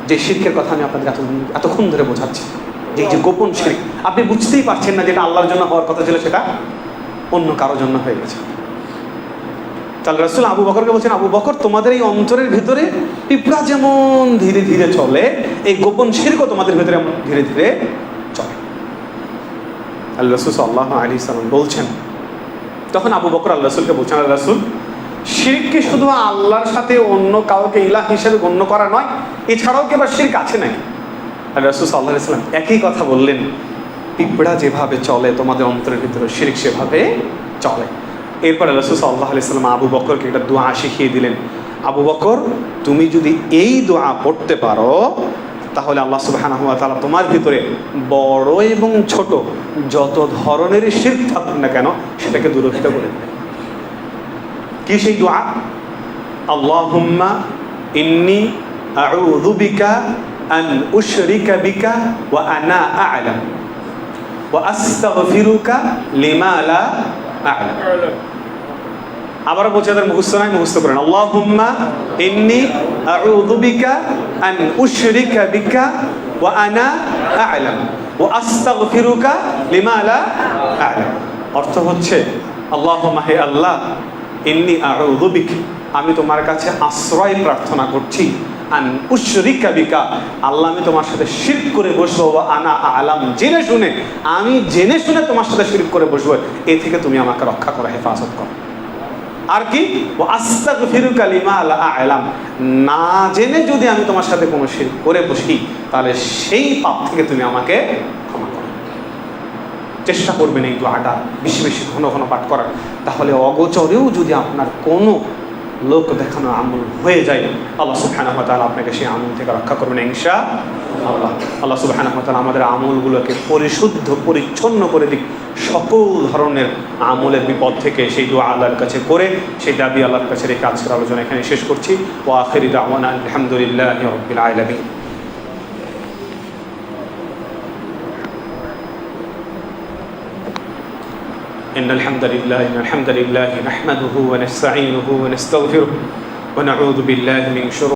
যে শিরকের কথা আমি আপনাদের এতক্ষণ ধরে বোঝাচ্ছি, যে গোপন শিরক, আপনি বুঝতেই পারছেন না যেটা আল্লাহর জন্য হওয়ার কথা ছিল সেটা অন্য কারোর জন্য হয়ে গেছে। তাহলে রাসূল আবু বকরকে বলছেন, আবু বকর, তোমাদের এই অন্তরের ভিতরে পিঁপড়া যেমন ধীরে ধীরে চলে, এই গোপন শিরকও তোমাদের ভিতরে এমন ধীরে ধীরে চলে। আল্লাহ রাসূল সাল্লাল্লাহু আলাইহি ওয়াসাল্লাম বলছেন, তখন আবু বকর আল্লাহ রাসূলকে বলছেন, আল্লাহ রাসূল, শিরক কি শুধু আল্লাহর সাথে অন্য কাউকে ইলাহ হিসেবে গণ্য করা নয়, এছাড়াও কি আবার শিরক আছে নাকি? আল্লাহ রাসূল সাল্লাল্লাহু আলাইহি ওয়াসাল্লাম একই কথা বললেন, পিঁপড়া যেভাবে চলে তোমাদের অন্তরের ভিতরে শিরক সেভাবে চলে। এরপরে রাসূল সাল্লাল্লাহু আলাইহি ওয়াসাল্লাম আবু বকরকে একটা দোয়া শিখিয়ে দিলেন, আবু বকর তুমি যদি এই দোয়া পড়তে পারো তাহলে আল্লাহ সুবহানাহু ওয়া তাআলা তোমার ভিতরে বড় এবং ছোট যত ধরনের শিরক থাকুক না কেন সেটাকে দূরীভূত করে দেবে। কি সেই দোয়া? আল্লাহুম্মা ইন্নী আউযু বিকা আন উশরিকা বিকা ওয়া আনা আ'লাম ওয়া আস্তাগফিরুকা লিমা লা আ'লাম। আবার বলছে তাদের মুখস্থ নাই, মুখস্থ করেন। আল্লাহুম্মা ইন্নী আউযু বিকা আন উশরিকা বিকা ওয়া আনা আ'লাম ওয়া আস্তাগফিরুকা লিমা লা আ'লাম। অর্থ হচ্ছে আল্লাহুম্মা, হে আল্লাহ, ইন্নী আউযু বিকা, আমি তোমার কাছে আশ্রয় প্রার্থনা করছি, আন উশরিকা বিকা, আল্লাহ আমি তোমার সাথে শিরক করে বসবো, ওয়া আনা আ'লাম, জেনে শুনে, আমি জেনে শুনে তোমার সাথে শিরক করে বসবো, এ থেকে তুমি আমাকে রক্ষা করো, হেফাজত করো। আর কি? ওয়া আস্তাগফিরুকা লিমা লা আ'লাম, না জেনে যদি আমি তোমার সাথে কোনো শিরক করে বসি তাহলে সেই পাপ থেকে তুমি আমাকে ক্ষমা করো। চেষ্টা করবেন এই দোয়াটা বেশি বেশি ঘন ঘন পাঠ করার, তাহলে অগোচরেও যদি আপনার কোনো লোক দেখানো আমল হয়ে যায় আল্লাহ সুবহানাহু ওয়া তাআলা আপনাকে সেই আমল থেকে রক্ষা করবেন ইনশাআল্লাহ। আল্লাহ সুবহানাহু ওয়া তাআলা আমাদের আমলগুলোকে পরিশুদ্ধ পরিচ্ছন্ন করে দিক সকল ধরনের আমলের বিপদ থেকে। সেই দোয়া আল্লাহর কাছে করে, সেই দাবি আল্লাহর কাছে রেখে আজকের আলোচনা এখানে শেষ করছি। ওয়া আখিরু দাওয়ানা আলহামদুলিল্লাহি রাব্বিল আলামিন। إن الحمد لله نحمده ونستعينه ونستغفره ونعوذ بالله من شرور